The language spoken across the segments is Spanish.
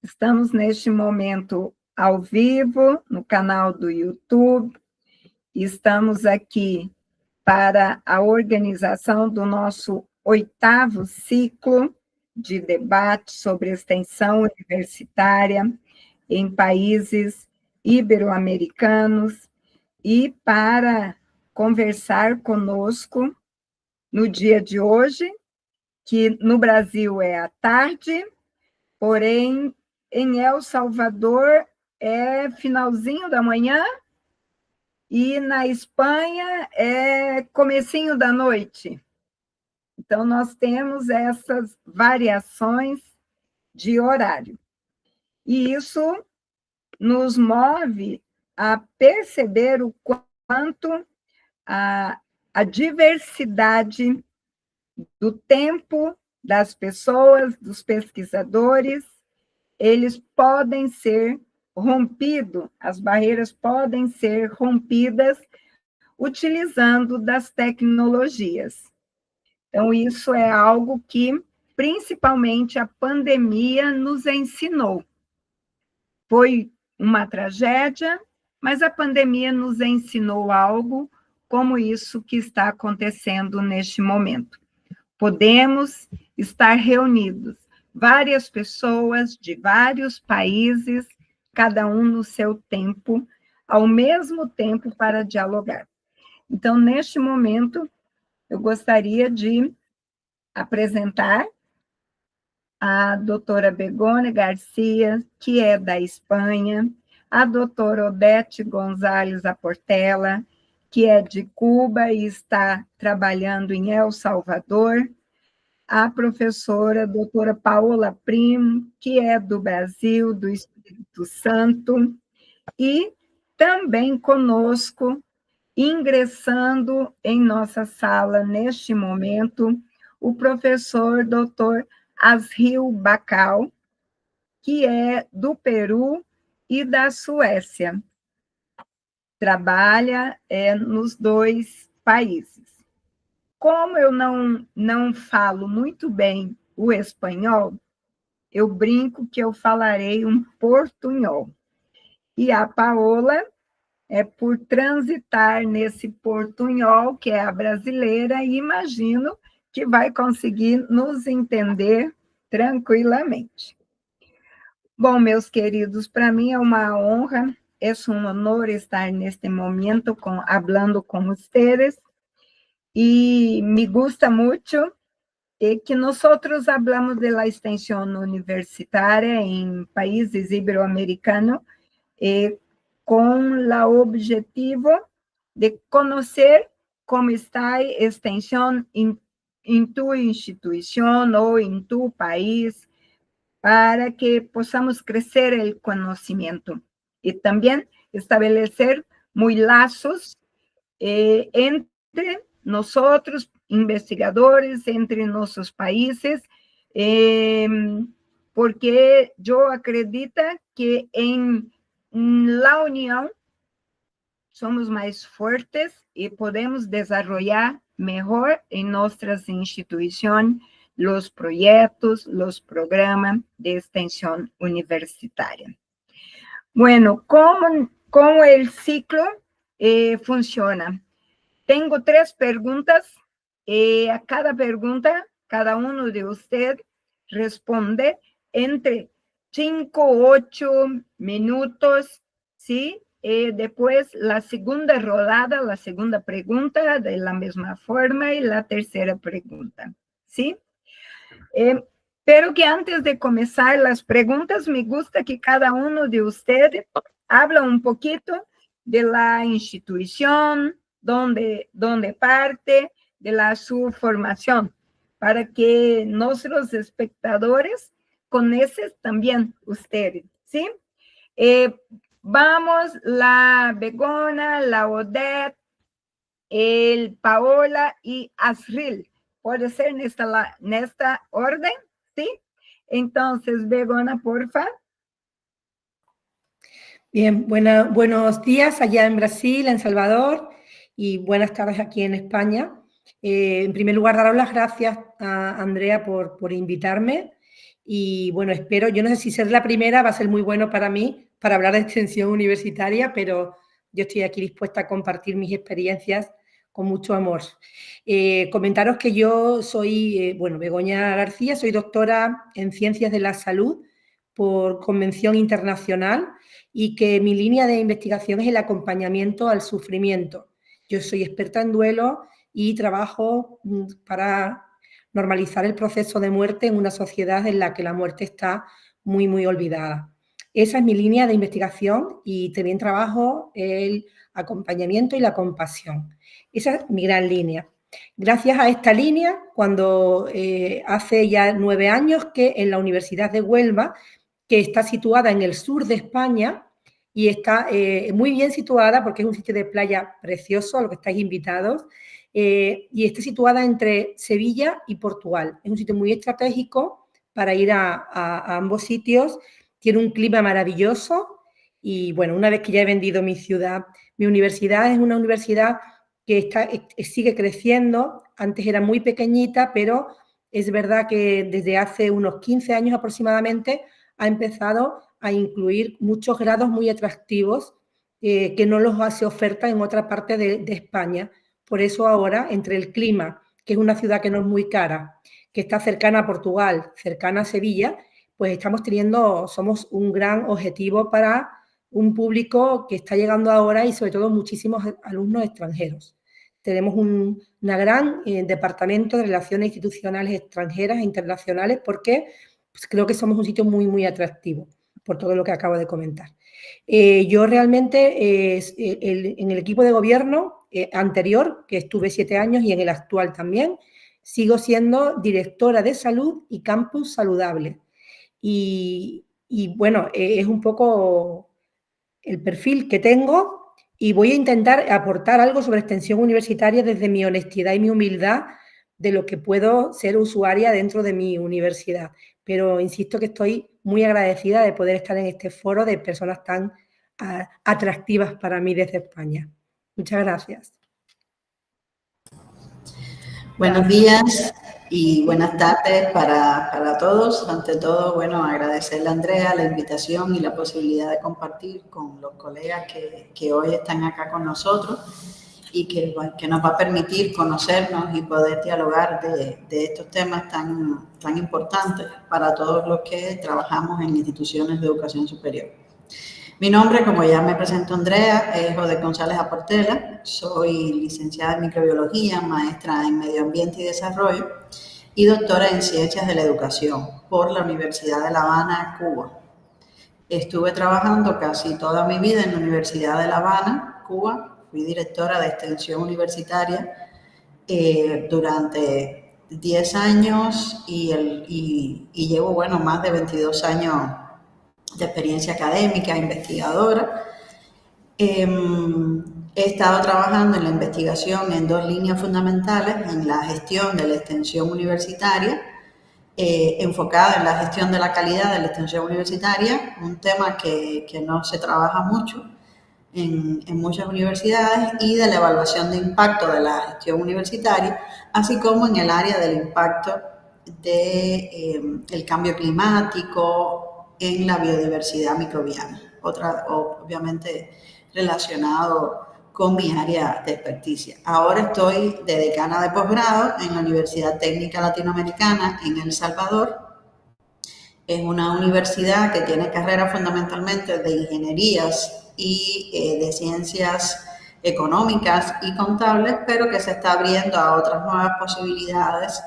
Estamos neste momento ao vivo no canal do YouTube. Estamos aqui para a organização do nosso 8º ciclo de debate sobre extensão universitária em países ibero-americanos e para conversar conosco no dia de hoje, que no Brasil é à tarde, porém, em El Salvador é finalzinho da manhã e na Espanha é comecinho da noite. Então, nós temos essas variações de horário. E isso nos move a perceber o quanto a diversidade do tempo das pessoas, dos pesquisadores, eles podem ser rompidos, as barreiras podem ser rompidas utilizando das tecnologias. Então, isso é algo que, principalmente, a pandemia nos ensinou. Foi uma tragédia, mas a pandemia nos ensinou algo como isso que está acontecendo neste momento. Podemos estar reunidos, várias pessoas de vários países, cada um no seu tempo, ao mesmo tempo para dialogar. Então, neste momento, eu gostaria de apresentar a doutora Begônia Garcia, que é da Espanha, a doutora Odete González Aportela, que é de Cuba e está trabalhando em El Salvador, a professora doutora Paola Primo, que é do Brasil, do Espírito Santo, e também conosco, ingressando em nossa sala neste momento, o professor doutor Asril Bacal, que é do Peru e da Suécia. Trabalha nos dois países. Como eu não falo muito bem o espanhol, eu brinco que eu falarei um portunhol. E a Paola, por transitar nesse portunhol, que é a brasileira, e imagino que vai conseguir nos entender tranquilamente. Bom, meus queridos, para mim é uma honra, é um honor estar neste momento falando com vocês, e me gusta muito que nosotros hablamos de la extensión universitaria en países iberoamericanos con el objetivo de conocer cómo está la extensión en tu institución o en tu país para que podamos crecer el conocimiento y también establecer muy lazos entre nosotros, investigadores, entre nuestros países, porque yo acredito que en la unión somos más fuertes y podemos desarrollar mejor en nuestras instituciones los proyectos, los programas de extensión universitaria. Bueno, ¿cómo el ciclo funciona? Tengo 3 preguntas. A cada pregunta, cada uno de ustedes responde entre 5 o 8 minutos, ¿sí? Después, la segunda rodada, la segunda pregunta, de la misma forma, y la tercera pregunta, ¿sí? Pero que antes de comenzar las preguntas, me gusta que cada uno de ustedes habla un poquito de la institución, donde parte de su formación, para que nuestros espectadores conozcan también ustedes, ¿sí? Vamos, la Begona, la Odette, el Paola y Asril. ¿Puede ser en esta orden? ¿Sí? Entonces, Begona, porfa. Bien, buenos días allá en Brasil, en Salvador, y buenas tardes aquí en España. En primer lugar, daros las gracias a Andrea por invitarme Y bueno, espero, yo no sé si ser la primera va a ser muy bueno para mí, para hablar de extensión universitaria, pero yo estoy aquí dispuesta a compartir mis experiencias con mucho amor. Comentaros que yo soy, Begoña García, soy doctora en Ciencias de la Salud por Convención Internacional y que mi línea de investigación es el acompañamiento al sufrimiento. Yo soy experta en duelo y trabajo para normalizar el proceso de muerte en una sociedad en la que la muerte está muy, muy olvidada. Esa es mi línea de investigación y también trabajo el acompañamiento y la compasión. Esa es mi gran línea. Gracias a esta línea, cuando hace ya 9 años que en la Universidad de Huelva, que está situada en el sur de España y está muy bien situada porque es un sitio de playa precioso a lo que estáis invitados, y está situada entre Sevilla y Portugal. Es un sitio muy estratégico para ir a ambos sitios. Tiene un clima maravilloso y, bueno, una vez que ya he vendido mi ciudad, mi universidad es una universidad que sigue creciendo. Antes era muy pequeñita, pero es verdad que desde hace unos 15 años aproximadamente ha empezado a incluir muchos grados muy atractivos que no los hace oferta en otra parte de España. Por eso ahora, entre el clima, que es una ciudad que no es muy cara, que está cercana a Portugal, cercana a Sevilla, pues somos un gran objetivo para un público que está llegando ahora y sobre todo muchísimos alumnos extranjeros. Tenemos un gran departamento de relaciones institucionales extranjeras e internacionales porque pues, creo que somos un sitio muy, muy atractivo por todo lo que acabo de comentar. Yo realmente en el equipo de gobierno anterior, que estuve 7 años, y en el actual también, sigo siendo directora de salud y campus saludable. Y bueno, es un poco el perfil que tengo y voy a intentar aportar algo sobre extensión universitaria desde mi honestidad y mi humildad de lo que puedo ser usuaria dentro de mi universidad. Pero insisto que estoy muy agradecida de poder estar en este foro de personas tan atractivas para mí desde España. Muchas gracias. Buenos días y buenas tardes para todos. Ante todo, bueno, agradecerle a Andrea la invitación y la posibilidad de compartir con los colegas que hoy están acá con nosotros y que nos va a permitir conocernos y poder dialogar de estos temas tan importantes para todos los que trabajamos en instituciones de educación superior. Mi nombre, como ya me presentó Andrea, es Ode González Aportela. Soy licenciada en microbiología, maestra en medio ambiente y desarrollo y doctora en ciencias de la educación por la Universidad de La Habana, Cuba. Estuve trabajando casi toda mi vida en la Universidad de La Habana, Cuba. Fui directora de extensión universitaria durante 10 años y llevo, bueno, más de 22 años de experiencia académica, investigadora. He estado trabajando en la investigación en 2 líneas fundamentales, en la gestión de la extensión universitaria, enfocada en la gestión de la calidad de la extensión universitaria, un tema que no se trabaja mucho en muchas universidades, y de la evaluación de impacto de la gestión universitaria, así como en el área del impacto del cambio climático en la biodiversidad microbiana, obviamente relacionado con mi área de experticia. Ahora estoy de decana de posgrado en la Universidad Técnica Latinoamericana en El Salvador. Es una universidad que tiene carreras fundamentalmente de ingenierías y de ciencias económicas y contables, pero que se está abriendo a otras nuevas posibilidades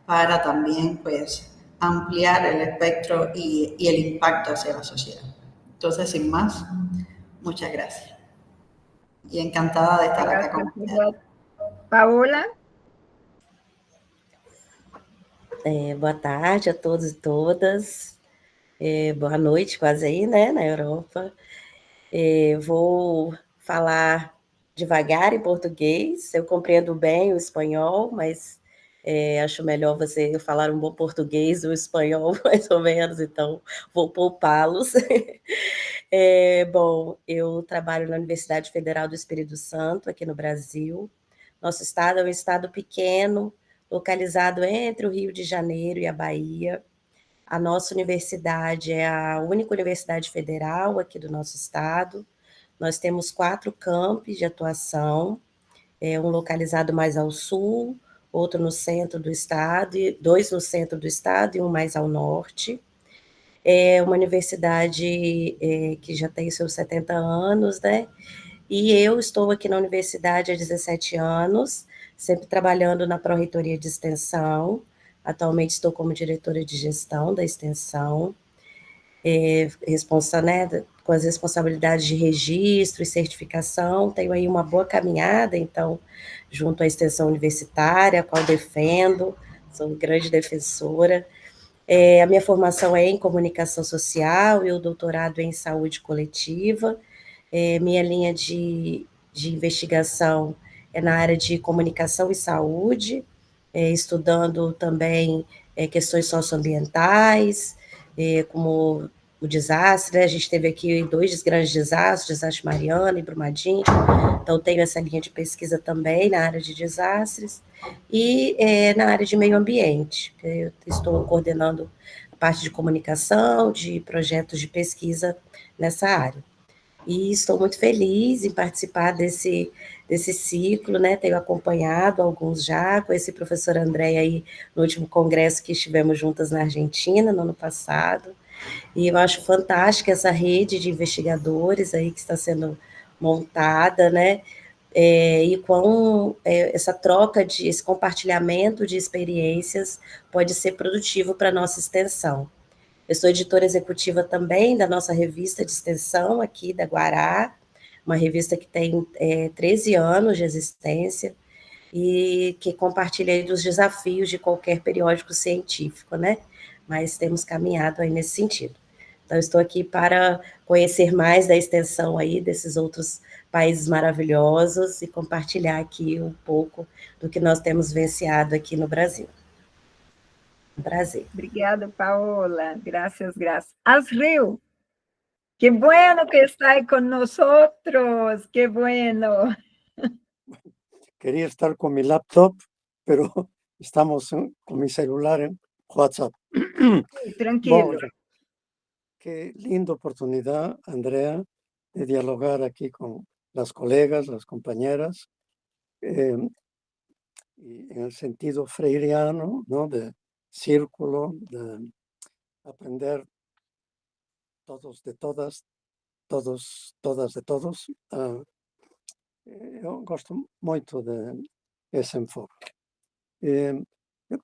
para también, pues, ampliar el espectro y el impacto hacia la sociedad. Entonces, sin más, muchas gracias. Y encantada de estar acá con ustedes. Paola? Boa tarde a todos e todas. Boa noite quase aí, né, na Europa. Vou falar devagar em português. Eu compreendo bem o espanhol, mas acho melhor você falar um bom português, o espanhol mais ou menos, então vou poupá-los. Bom, eu trabalho na Universidade Federal do Espírito Santo, aqui no Brasil. Nosso estado é um estado pequeno, localizado entre o Rio de Janeiro e a Bahia. A nossa universidade é a única universidade federal aqui do nosso estado. Nós temos 4 campi de atuação, um localizado mais ao sul, outro no centro do estado, 2 no centro do estado e um mais ao norte. É uma universidade que já tem seus 70 anos, né? E eu estou aqui na universidade há 17 anos, sempre trabalhando na Pró-Reitoria de Extensão. Atualmente estou como diretora de gestão da extensão, né, com as responsabilidades de registro e certificação. Tenho aí uma boa caminhada, então, junto à extensão universitária, a qual defendo, sou grande defensora. A minha formação é em comunicação social e o doutorado é em saúde coletiva. Minha linha de investigação é na área de comunicação e saúde, estudando também questões socioambientais, como o desastre, né? A gente teve aqui 2 grandes desastres, desastre Mariana e Brumadinho, então tenho essa linha de pesquisa também na área de desastres, e na área de meio ambiente, eu estou coordenando a parte de comunicação, de projetos de pesquisa nessa área. E estou muito feliz em participar desse ciclo, né? Tenho acompanhado alguns já, conheci a professora Andréia aí no último congresso que estivemos juntas na Argentina, no ano passado, e eu acho fantástica essa rede de investigadores aí que está sendo montada, né? E com essa troca, esse compartilhamento de experiências pode ser produtivo para a nossa extensão. Eu sou editora executiva também da nossa revista de extensão aqui da Guará, uma revista que tem 13 anos de existência e que compartilha aí dos desafios de qualquer periódico científico, né? Mas temos caminhado aí nesse sentido. Então, estou aqui para conhecer mais da extensão aí desses outros países maravilhosos e compartilhar aqui um pouco do que nós temos vivenciado aqui no Brasil. Um prazer. Obrigada, Paola. Gracias, gracias. Asriel, qué bueno que está ahí con nosotros. Qué bueno. Quería estar con mi laptop, pero estamos con mi celular en WhatsApp. Tranquilo. Bueno, qué linda oportunidad, Andrea, de dialogar aquí con las colegas, las compañeras, y en el sentido freiriano, ¿no? De círculo, de aprender todos de todas, todos, todas de todos. Eu gosto muito de ese enfoque. Yo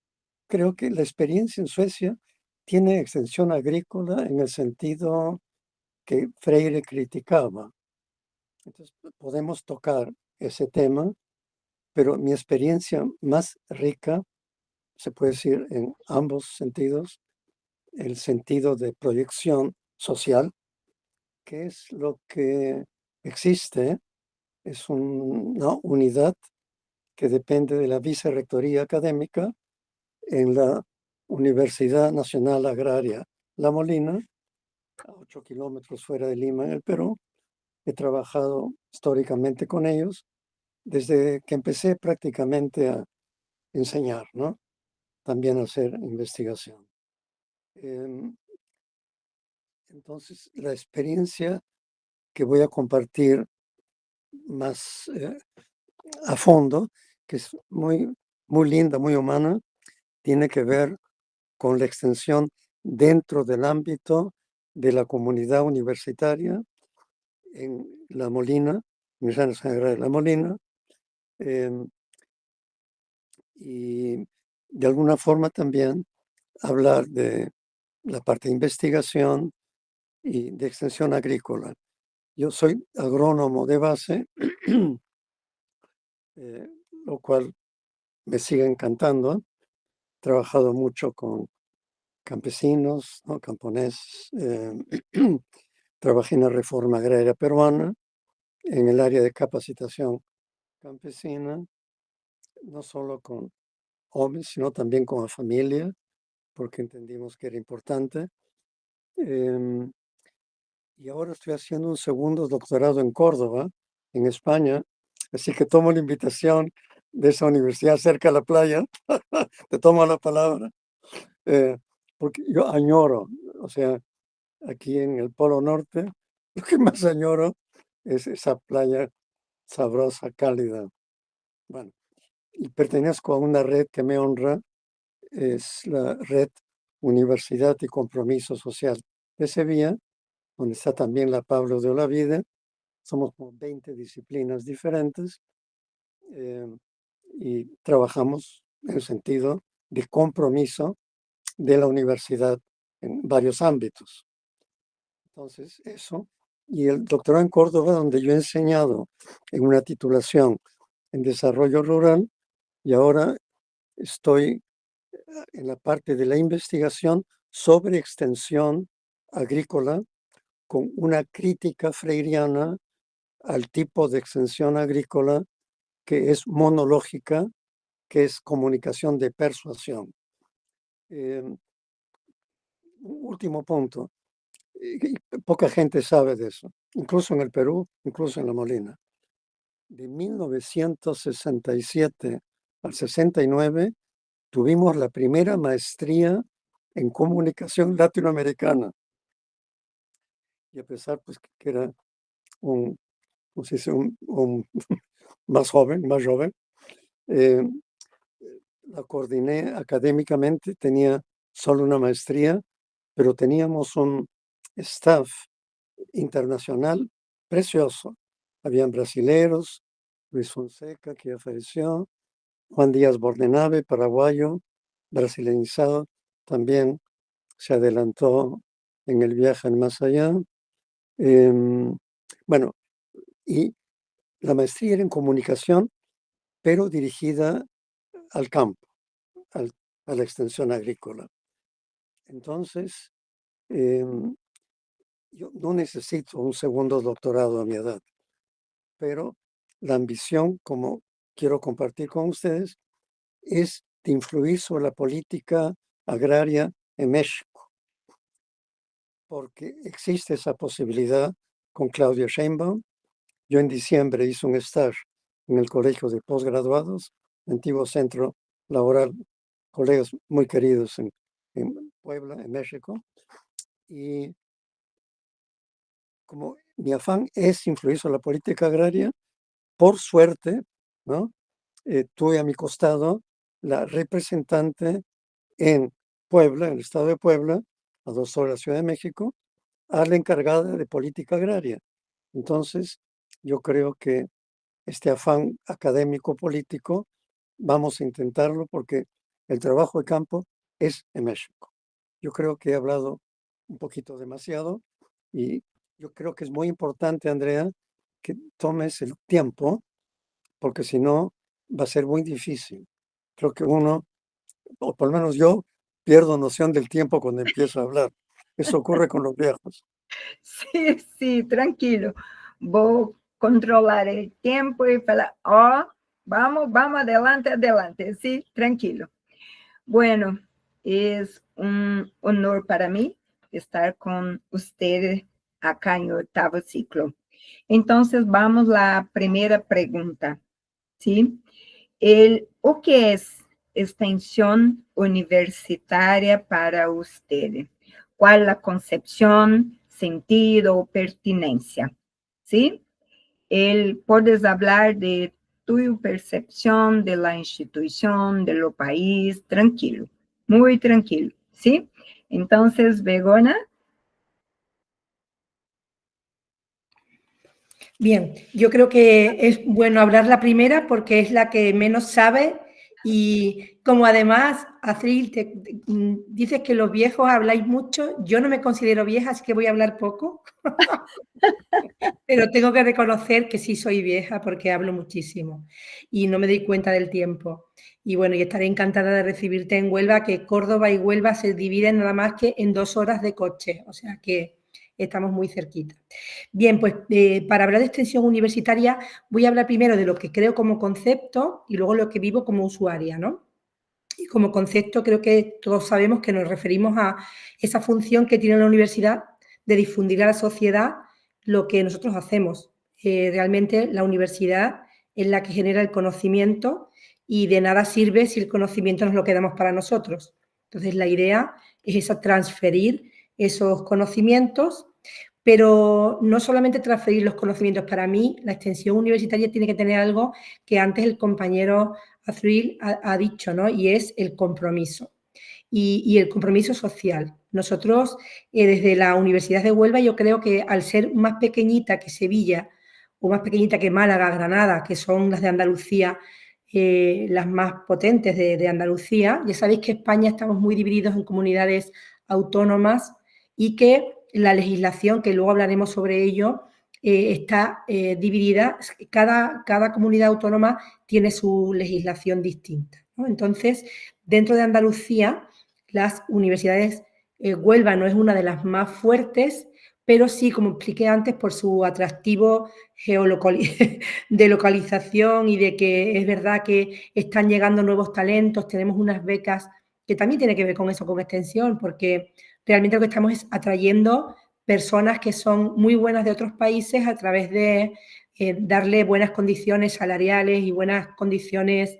creo que la experiencia en Suecia tiene extensión agrícola en el sentido que Freire criticaba. Entonces, podemos tocar ese tema, pero mi experiencia más rica, se puede decir en ambos sentidos, el sentido de proyección social, que es lo que existe, es una unidad que depende de la Vicerrectoría Académica en la Universidad Nacional Agraria La Molina, a 8 kilómetros fuera de Lima, en el Perú. He trabajado históricamente con ellos desde que empecé prácticamente a enseñar, ¿no? También a hacer investigación. Entonces, la experiencia que voy a compartir más a fondo, que es muy, muy linda, muy humana, tiene que ver con la extensión dentro del ámbito de la comunidad universitaria en La Molina, Universidad Nacional de La Molina, y de alguna forma también hablar de la parte de investigación y de extensión agrícola. Yo soy agrónomo de base, lo cual me sigue encantando. He trabajado mucho con campesinos, ¿no? Camponeses. Trabajé en la reforma agraria peruana, en el área de capacitación campesina, no solo con hombres, sino también con la familia, porque entendimos que era importante. Y ahora estoy haciendo un segundo doctorado en Córdoba, en España, así que tomo la invitación de esa universidad cerca de la playa, te tomo la palabra, porque yo añoro, o sea, aquí en el Polo Norte, lo que más añoro es esa playa sabrosa, cálida. Bueno, y pertenezco a una red que me honra, es la red Universidad y Compromiso Social de Sevilla, donde está también la Pablo de Olavide. Somos como 20 disciplinas diferentes y trabajamos en el sentido de compromiso de la universidad en varios ámbitos. Entonces, eso. Y el doctorado en Córdoba, donde yo he enseñado en una titulación en desarrollo rural, y ahora estoy en la parte de la investigación sobre extensión agrícola con una crítica freiriana al tipo de extensión agrícola que es monológica, que es comunicación de persuasión. Último punto. Poca gente sabe de eso, incluso en el Perú, incluso en La Molina. De 1967 al 69 tuvimos la primera maestría en comunicación latinoamericana. Y a pesar pues, que era un más joven, la coordiné académicamente, tenía solo una maestría, pero teníamos un staff internacional precioso. Habían brasileros, Luis Fonseca, que ya falleció, Juan Díaz Bordenave, paraguayo, brasileñizado, también se adelantó en el viaje al más allá. Bueno, y la maestría era en comunicación, pero dirigida al campo, a la extensión agrícola. Entonces, yo no necesito un segundo doctorado a mi edad, pero la ambición, como quiero compartir con ustedes, es de influir sobre la política agraria en México, porque existe esa posibilidad con Claudia Sheinbaum. Yo en diciembre hice un stage en el Colegio de Postgraduados, antiguo centro laboral, colegas muy queridos en Puebla, en México, y como mi afán es influir sobre la política agraria, por suerte, ¿no? Tuve a mi costado la representante en Puebla, en el estado de Puebla, a 2 horas de la Ciudad de México, a la encargada de política agraria. Entonces, yo creo que este afán académico político, vamos a intentarlo porque el trabajo de campo es en México. Yo creo que he hablado un poquito demasiado y yo creo que es muy importante, Andrea, que tomes el tiempo, porque si no va a ser muy difícil. Creo que uno, o por lo menos yo, pierdo noción del tiempo cuando empiezo a hablar. Eso ocurre con los viejos. Sí, sí, tranquilo. Voy a controlar el tiempo y falar, oh, vamos adelante, adelante. Sí, tranquilo. Bueno, es un honor para mí estar con ustedes acá en el 8º ciclo. Entonces, vamos a la primera pregunta, ¿sí? ¿O qué es extensión universitaria para usted? ¿Cuál la concepción, sentido o pertinencia? ¿Sí? Puedes hablar de tu percepción de la institución, de lo país, tranquilo, muy tranquilo, ¿sí? Entonces, Begona. Bien, yo creo que es bueno hablar la primera porque es la que menos sabe y como además, Astril, dices que los viejos habláis mucho, yo no me considero vieja, así que voy a hablar poco, pero tengo que reconocer que sí soy vieja porque hablo muchísimo y no me doy cuenta del tiempo. Y bueno, y estaré encantada de recibirte en Huelva, que Córdoba y Huelva se dividen nada más que en 2 horas de coche, o sea que estamos muy cerquita. Bien, pues para hablar de extensión universitaria voy a hablar primero de lo que creo como concepto y luego lo que vivo como usuaria, ¿no? Y como concepto creo que todos sabemos que nos referimos a esa función que tiene la universidad de difundir a la sociedad lo que nosotros hacemos. Realmente la universidad es la que genera el conocimiento y de nada sirve si el conocimiento nos lo quedamos para nosotros. Entonces la idea es esa transferir esos conocimientos, pero no solamente transferir los conocimientos. Para mí, la extensión universitaria tiene que tener algo que antes el compañero Azril ha dicho, ¿no? Y es el compromiso. Y el compromiso social. Nosotros, desde la Universidad de Huelva, yo creo que al ser más pequeñita que Sevilla o más pequeñita que Málaga, Granada, que son las de Andalucía, las más potentes de Andalucía, ya sabéis que en España estamos muy divididos en comunidades autónomas y que la legislación, que luego hablaremos sobre ello, está dividida. Cada comunidad autónoma tiene su legislación distinta, ¿no? Entonces, dentro de Andalucía, las universidades, Huelva no es una de las más fuertes, pero sí, como expliqué antes, por su atractivo de localización y de que es verdad que están llegando nuevos talentos, tenemos unas becas que también tiene que ver con eso, con extensión, porque realmente lo que estamos es atrayendo personas que son muy buenas de otros países a través de darle buenas condiciones salariales y buenas condiciones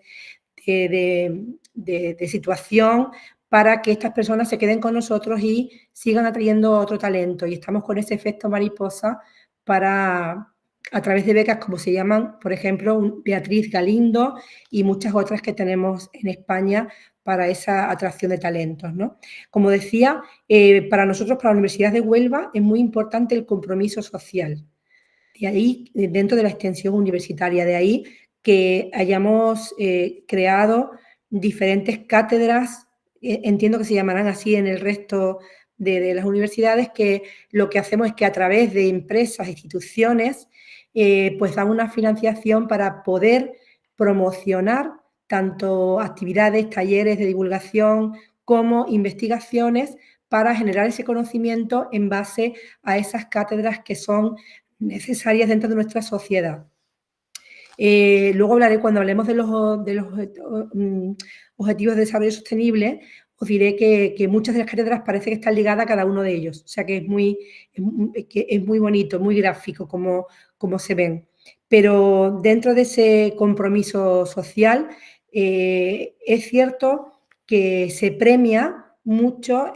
de situación para que estas personas se queden con nosotros y sigan atrayendo otro talento. Y estamos con ese efecto mariposa para, a través de becas como se llaman, por ejemplo, Beatriz Galindo y muchas otras que tenemos en España para esa atracción de talentos, ¿no? Como decía, para nosotros, para la Universidad de Huelva, es muy importante el compromiso social. De ahí, dentro de la extensión universitaria, de ahí que hayamos creado diferentes cátedras, entiendo que se llamarán así en el resto de las universidades, que lo que hacemos es que a través de empresas, instituciones, pues dan una financiación para poder promocionar tanto actividades, talleres de divulgación como investigaciones para generar ese conocimiento en base a esas cátedras que son necesarias dentro de nuestra sociedad. Luego hablaré, cuando hablemos de los objetivos de desarrollo sostenible, os diré que muchas de las cátedras parece que están ligadas a cada uno de ellos. O sea que es muy bonito, muy gráfico como se ven. Pero dentro de ese compromiso social, es cierto que se premia mucho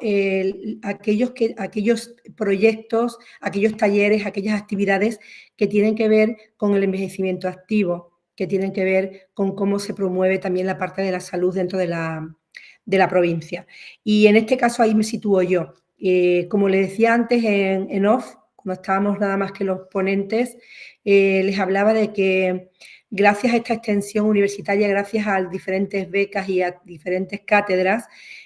aquellos proyectos, aquellos talleres, aquellas actividades que tienen que ver con el envejecimiento activo, que tienen que ver con cómo se promueve también la parte de la salud dentro de la provincia. Y en este caso ahí me sitúo yo. Como les decía antes en off, cuando estábamos nada más que los ponentes, les hablaba de que gracias a esta extensión universitaria, gracias a diferentes becas y a diferentes cátedras,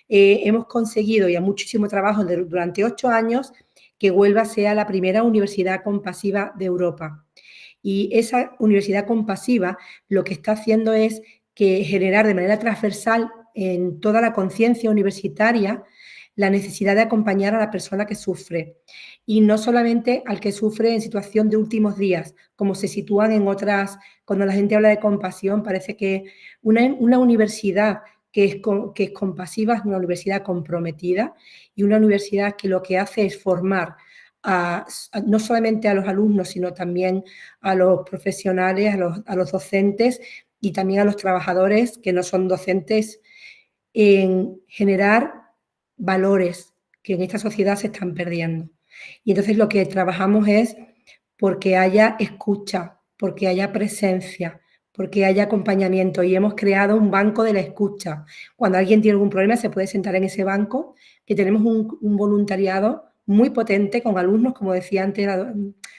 hemos conseguido, y a muchísimo trabajo durante 8 años, que Huelva sea la primera universidad compasiva de Europa. Y esa universidad compasiva lo que está haciendo es que generar de manera transversal en toda la conciencia universitaria la necesidad de acompañar a la persona que sufre. Y no solamente al que sufre en situación de últimos días, como se sitúan en otras, cuando la gente habla de compasión, parece que una universidad que es compasiva es una universidad comprometida y una universidad que lo que hace es formar no solamente a los alumnos, sino también a los profesionales, a los docentes y también a los trabajadores que no son docentes, en generar valores que en esta sociedad se están perdiendo. Y entonces lo que trabajamos es porque haya escucha, porque haya presencia, porque haya acompañamiento, y hemos creado un banco de la escucha. Cuando alguien tiene algún problema se puede sentar en ese banco, que tenemos un voluntariado muy potente con alumnos, como decía antes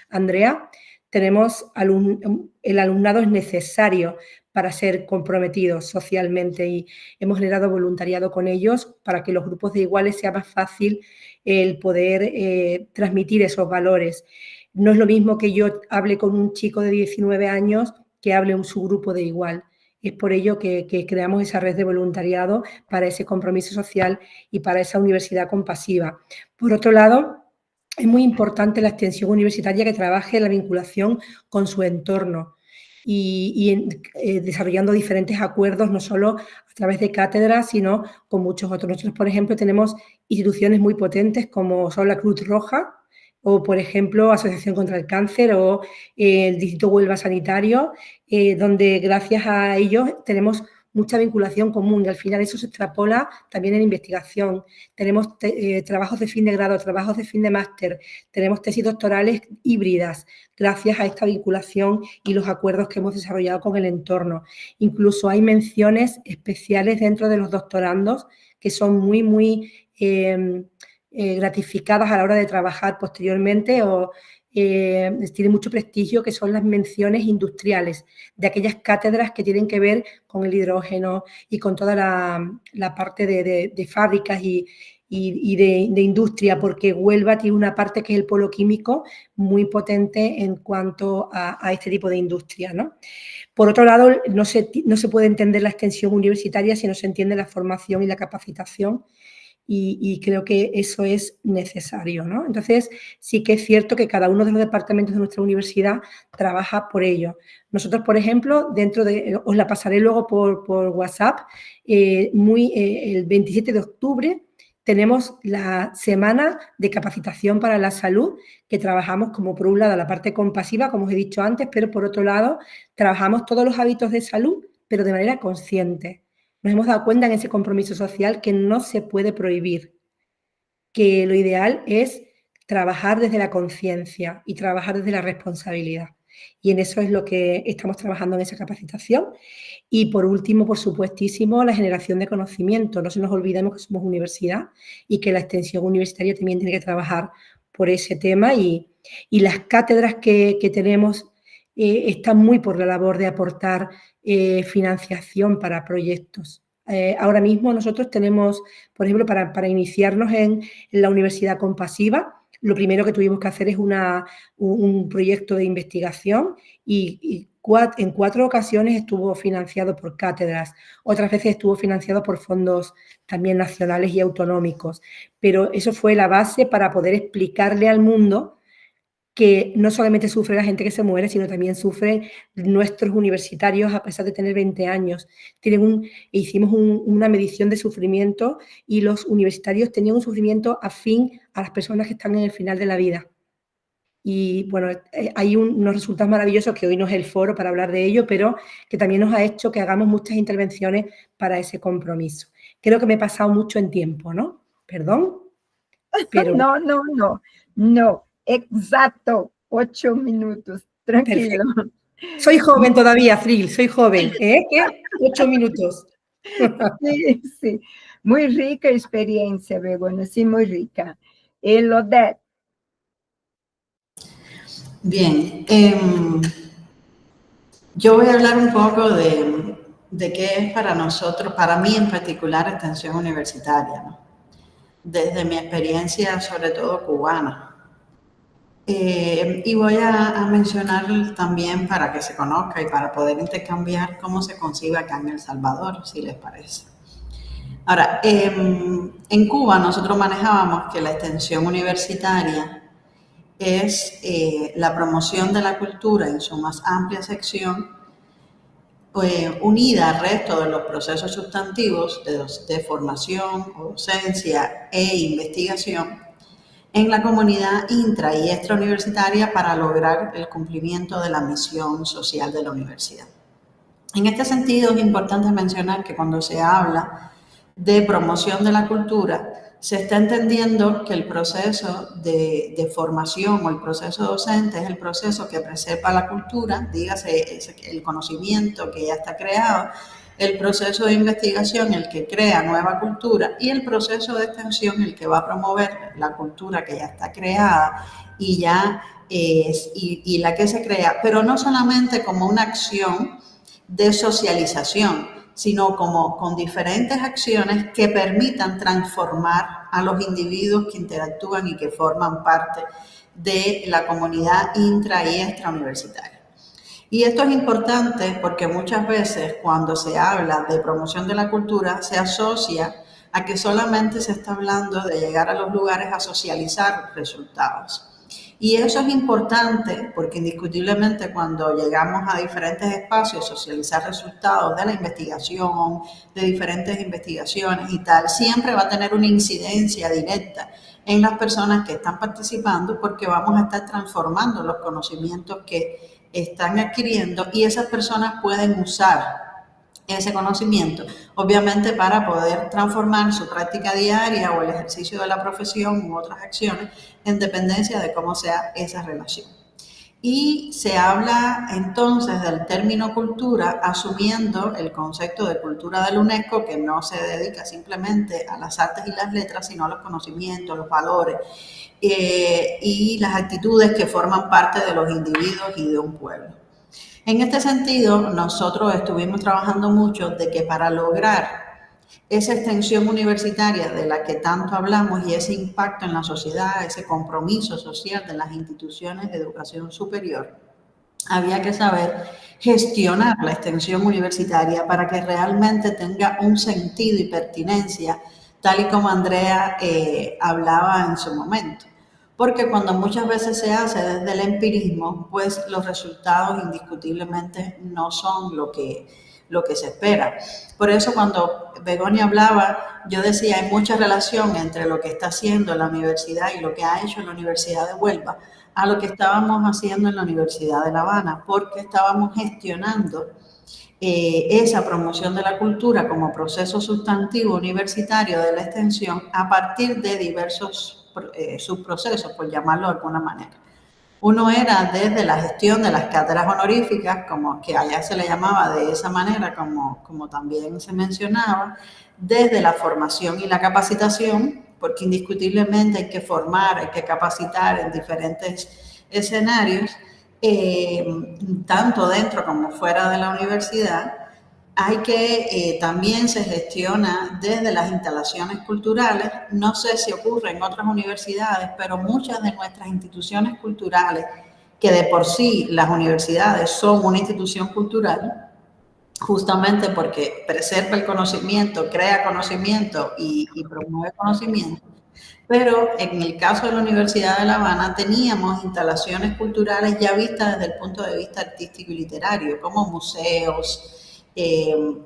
Andrea. El alumnado es necesario para ser comprometidos socialmente y hemos generado voluntariado con ellos para que los grupos de iguales sea más fácil el poder transmitir esos valores. No es lo mismo que yo hable con un chico de 19 años que hable en su grupo de igual. Es por ello que creamos esa red de voluntariado para ese compromiso social y para esa universidad compasiva. Por otro lado, es muy importante la extensión universitaria que trabaje la vinculación con su entorno y desarrollando diferentes acuerdos, no solo a través de cátedras, sino con muchos otros. Nosotros, por ejemplo, tenemos instituciones muy potentes como son la Cruz Roja o, por ejemplo, Asociación contra el Cáncer o el Distrito Huelva Sanitario, donde gracias a ellos tenemos mucha vinculación común y al final eso se extrapola también en investigación. Tenemos trabajos de fin de grado, trabajos de fin de máster, tenemos tesis doctorales híbridas gracias a esta vinculación y los acuerdos que hemos desarrollado con el entorno. Incluso hay menciones especiales dentro de los doctorandos que son muy gratificadas a la hora de trabajar posteriormente o tiene mucho prestigio, que son las menciones industriales de aquellas cátedras que tienen que ver con el hidrógeno y con toda la parte de fábricas y de industria, porque Huelva tiene una parte que es el polo químico muy potente en cuanto a este tipo de industria, ¿no? Por otro lado, no se puede entender la extensión universitaria si no se entiende la formación y la capacitación, y creo que eso es necesario, ¿no? Entonces, sí que es cierto que cada uno de los departamentos de nuestra universidad trabaja por ello. Nosotros, por ejemplo, os la pasaré luego por WhatsApp, el 27 de octubre tenemos la semana de capacitación para la salud, que trabajamos como por un lado la parte compasiva, como os he dicho antes, pero por otro lado trabajamos todos los hábitos de salud, pero de manera consciente. Nos hemos dado cuenta en ese compromiso social que no se puede prohibir, que lo ideal es trabajar desde la conciencia y trabajar desde la responsabilidad. Y en eso es lo que estamos trabajando en esa capacitación. Y por último, por supuestísimo, la generación de conocimiento. No se nos olvidemos que somos universidad y que la extensión universitaria también tiene que trabajar por ese tema. Y las cátedras que tenemos están muy por la labor de aportar financiación para proyectos. Ahora mismo nosotros tenemos, por ejemplo, para iniciarnos en la Universidad Compasiva, lo primero que tuvimos que hacer es un proyecto de investigación y en 4 ocasiones estuvo financiado por cátedras, otras veces estuvo financiado por fondos también nacionales y autonómicos, pero eso fue la base para poder explicarle al mundo que no solamente sufre la gente que se muere, sino también sufren nuestros universitarios a pesar de tener 20 años. Hicimos una medición de sufrimiento y los universitarios tenían un sufrimiento afín a las personas que están en el final de la vida. Y bueno, hay unos resultados maravillosos que hoy no es el foro para hablar de ello, pero que también nos ha hecho que hagamos muchas intervenciones para ese compromiso. Creo que me he pasado mucho en tiempo, ¿no? Perdón. Pero... No. Exacto, 8 minutos. Tranquilo. Perfecto. Soy joven todavía, Fril, soy joven. ¿Qué? 8 minutos. Sí. Muy rica experiencia, Begoña, sí, muy rica. Odette. Bien, yo voy a hablar un poco de qué es para nosotros, para mí en particular, extensión universitaria, ¿no? Desde mi experiencia, sobre todo cubana. Y voy a mencionar también para que se conozca y para poder intercambiar cómo se concibe acá en El Salvador, si les parece. Ahora, en Cuba nosotros manejábamos que la extensión universitaria es la promoción de la cultura en su más amplia sección, unida al resto de los procesos sustantivos de formación, docencia e investigación en la comunidad intra y extrauniversitaria para lograr el cumplimiento de la misión social de la universidad. En este sentido, es importante mencionar que cuando se habla de promoción de la cultura, se está entendiendo que el proceso de formación o el proceso docente es el proceso que preserva la cultura, dígase el conocimiento que ya está creado, el proceso de investigación, el que crea nueva cultura, y el proceso de extensión, el que va a promover la cultura que ya está creada y la que se crea, pero no solamente como una acción de socialización, sino como con diferentes acciones que permitan transformar a los individuos que interactúan y que forman parte de la comunidad intra y extrauniversitaria. Y esto es importante porque muchas veces cuando se habla de promoción de la cultura se asocia a que solamente se está hablando de llegar a los lugares a socializar resultados. Y eso es importante porque indiscutiblemente cuando llegamos a diferentes espacios, socializar resultados de la investigación, de diferentes investigaciones y tal, siempre va a tener una incidencia directa en las personas que están participando porque vamos a estar transformando los conocimientos que están adquiriendo y esas personas pueden usar ese conocimiento, obviamente para poder transformar su práctica diaria o el ejercicio de la profesión u otras acciones en dependencia de cómo sea esa relación. Y se habla entonces del término cultura asumiendo el concepto de cultura de la UNESCO, que no se dedica simplemente a las artes y las letras, sino a los conocimientos, los valores y las actitudes que forman parte de los individuos y de un pueblo. En este sentido, nosotros estuvimos trabajando mucho de que para lograr esa extensión universitaria de la que tanto hablamos y ese impacto en la sociedad, ese compromiso social de las instituciones de educación superior, había que saber gestionar la extensión universitaria para que realmente tenga un sentido y pertinencia, tal y como Andrea hablaba en su momento. Porque cuando muchas veces se hace desde el empirismo, pues los resultados indiscutiblemente no son lo que se espera. Por eso cuando Begoña hablaba, yo decía, hay mucha relación entre lo que está haciendo la universidad y lo que ha hecho la Universidad de Huelva a lo que estábamos haciendo en la Universidad de La Habana, porque estábamos gestionando esa promoción de la cultura como proceso sustantivo universitario de la extensión a partir de diversos subprocesos, por llamarlo de alguna manera. Uno era desde la gestión de las cátedras honoríficas, como que allá se le llamaba de esa manera, como también se mencionaba, desde la formación y la capacitación, porque indiscutiblemente hay que formar, hay que capacitar en diferentes escenarios, tanto dentro como fuera de la universidad. Hay que también se gestiona desde las instalaciones culturales. No sé si ocurre en otras universidades, pero muchas de nuestras instituciones culturales, que de por sí las universidades son una institución cultural, justamente porque preserva el conocimiento, crea conocimiento y promueve conocimiento. Pero en el caso de la Universidad de La Habana teníamos instalaciones culturales ya vistas desde el punto de vista artístico y literario, como museos,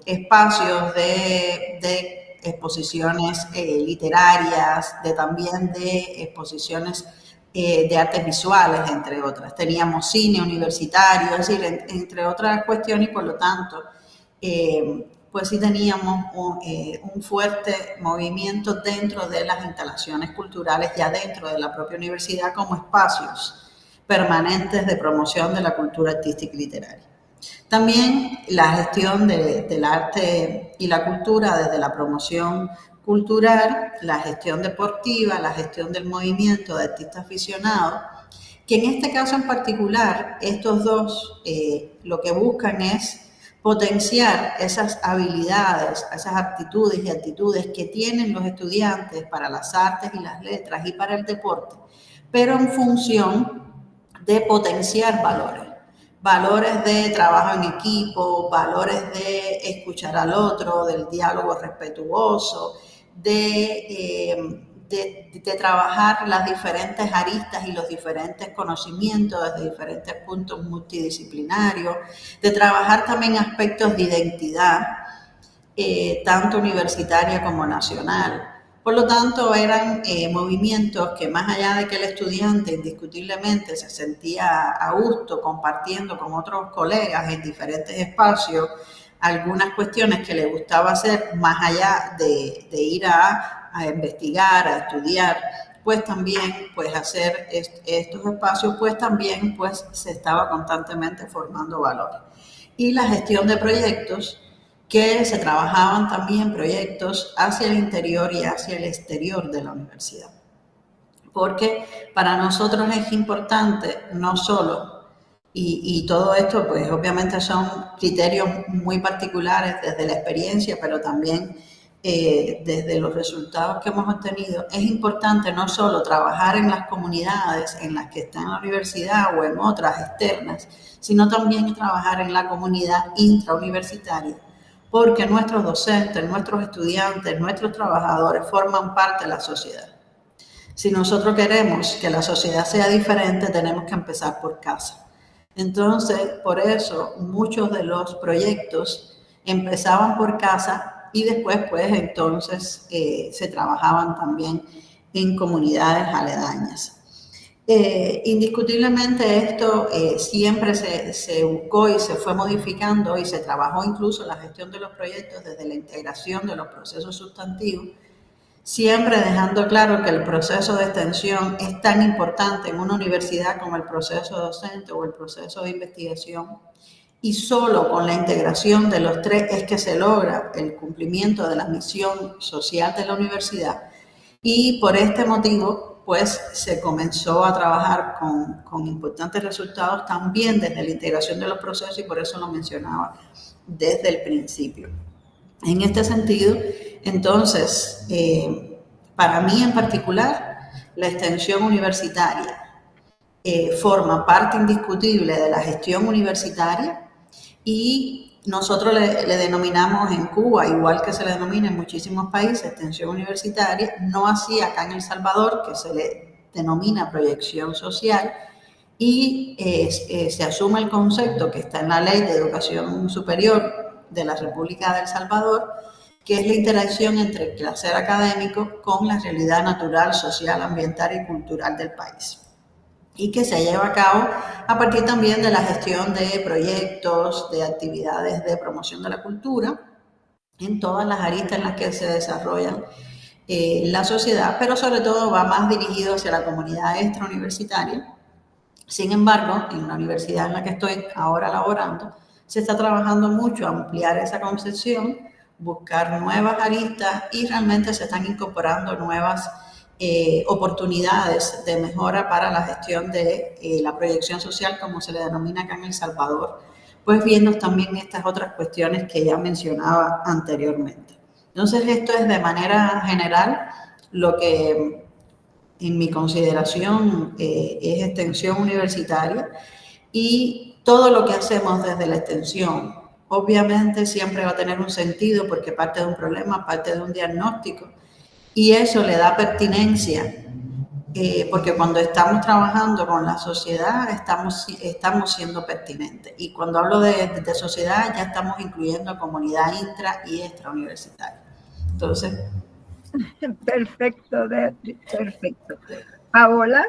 espacios de exposiciones literarias, también de exposiciones de artes visuales, entre otras. Teníamos cine universitario, es decir, entre otras cuestiones, y por lo tanto, pues sí teníamos un fuerte movimiento dentro de las instalaciones culturales, ya dentro de la propia universidad, como espacios permanentes de promoción de la cultura artística y literaria. También la gestión del arte y la cultura desde la promoción cultural, la gestión deportiva, la gestión del movimiento de artistas aficionados, que en este caso en particular, estos dos lo que buscan es potenciar esas habilidades, esas aptitudes y actitudes que tienen los estudiantes para las artes y las letras y para el deporte, pero en función de potenciar valores de trabajo en equipo, valores de escuchar al otro, del diálogo respetuoso, de trabajar las diferentes aristas y los diferentes conocimientos desde diferentes puntos multidisciplinarios, de trabajar también aspectos de identidad, tanto universitaria como nacional. Por lo tanto, eran movimientos que más allá de que el estudiante indiscutiblemente se sentía a gusto compartiendo con otros colegas en diferentes espacios algunas cuestiones que le gustaba hacer, más allá de ir a investigar, a estudiar, pues también pues hacer estos espacios, pues también pues se estaba constantemente formando valores. Y la gestión de proyectos, que se trabajaban también proyectos hacia el interior y hacia el exterior de la universidad. Porque para nosotros es importante no solo, y todo esto pues obviamente son criterios muy particulares desde la experiencia, pero también desde los resultados que hemos obtenido, es importante no solo trabajar en las comunidades en las que está en la universidad o en otras externas, sino también trabajar en la comunidad intrauniversitaria, porque nuestros docentes, nuestros estudiantes, nuestros trabajadores forman parte de la sociedad. Si nosotros queremos que la sociedad sea diferente, tenemos que empezar por casa. Entonces, por eso, muchos de los proyectos empezaban por casa y después, pues, entonces se trabajaban también en comunidades aledañas. Indiscutiblemente esto siempre se buscó y se fue modificando y se trabajó incluso la gestión de los proyectos desde la integración de los procesos sustantivos, siempre dejando claro que el proceso de extensión es tan importante en una universidad como el proceso docente o el proceso de investigación, y solo con la integración de los tres es que se logra el cumplimiento de la misión social de la universidad. Y por este motivo, pues se comenzó a trabajar con importantes resultados también desde la integración de los procesos, y por eso lo mencionaba desde el principio. En este sentido, entonces, para mí en particular, la extensión universitaria forma parte indiscutible de la gestión universitaria, y nosotros le denominamos en Cuba, igual que se le denomina en muchísimos países, extensión universitaria, no así acá en El Salvador, que se le denomina proyección social, y se asume el concepto que está en la Ley de Educación Superior de la República de El Salvador, que es la interacción entre el quehacer académico con la realidad natural, social, ambiental y cultural del país, y que se lleva a cabo a partir también de la gestión de proyectos, de actividades de promoción de la cultura, en todas las aristas en las que se desarrollan la sociedad, pero sobre todo va más dirigido hacia la comunidad extrauniversitaria. Sin embargo, en la universidad en la que estoy ahora laborando, se está trabajando mucho a ampliar esa concepción, buscar nuevas aristas, y realmente se están incorporando nuevas oportunidades de mejora para la gestión de la proyección social, como se le denomina acá en El Salvador, pues viendo también estas otras cuestiones que ya mencionaba anteriormente. Entonces, esto es de manera general lo que en mi consideración es extensión universitaria, y todo lo que hacemos desde la extensión obviamente siempre va a tener un sentido porque parte de un problema, parte de un diagnóstico, y eso le da pertinencia, porque cuando estamos trabajando con la sociedad estamos siendo pertinentes, y cuando hablo de sociedad ya estamos incluyendo comunidad intra y extrauniversitaria. Entonces, Perfecto, perfecto. Paola?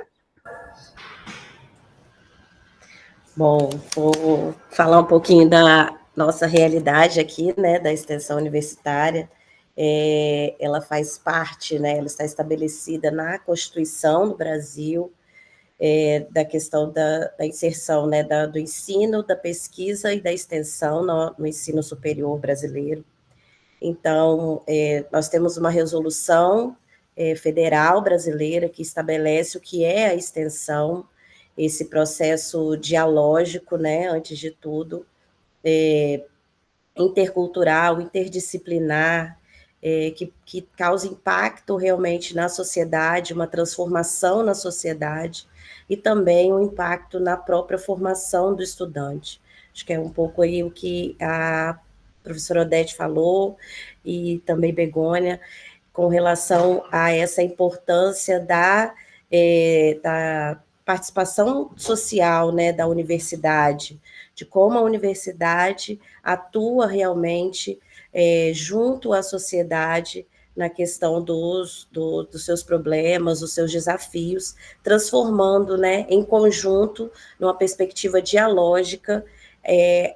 Bom, vou falar um pouquinho da nossa realidade aqui, né, da extensão universitária. Ela faz parte, né, ela está estabelecida na Constituição do Brasil, da questão da inserção, né, do ensino, da pesquisa e da extensão no ensino superior brasileiro. Então, nós temos uma resolução federal brasileira que estabelece o que é a extensão, esse processo dialógico, né, antes de tudo, intercultural, interdisciplinar, que causa impacto realmente na sociedade, uma transformação na sociedade, e também um impacto na própria formação do estudante. Acho que é um pouco aí o que a professora Odete falou, e também Begônia, com relação a essa importância da participação social, né, da universidade, de como a universidade atua realmente junto à sociedade na questão dos seus problemas, dos seus desafios, transformando, né, em conjunto, numa perspectiva dialógica,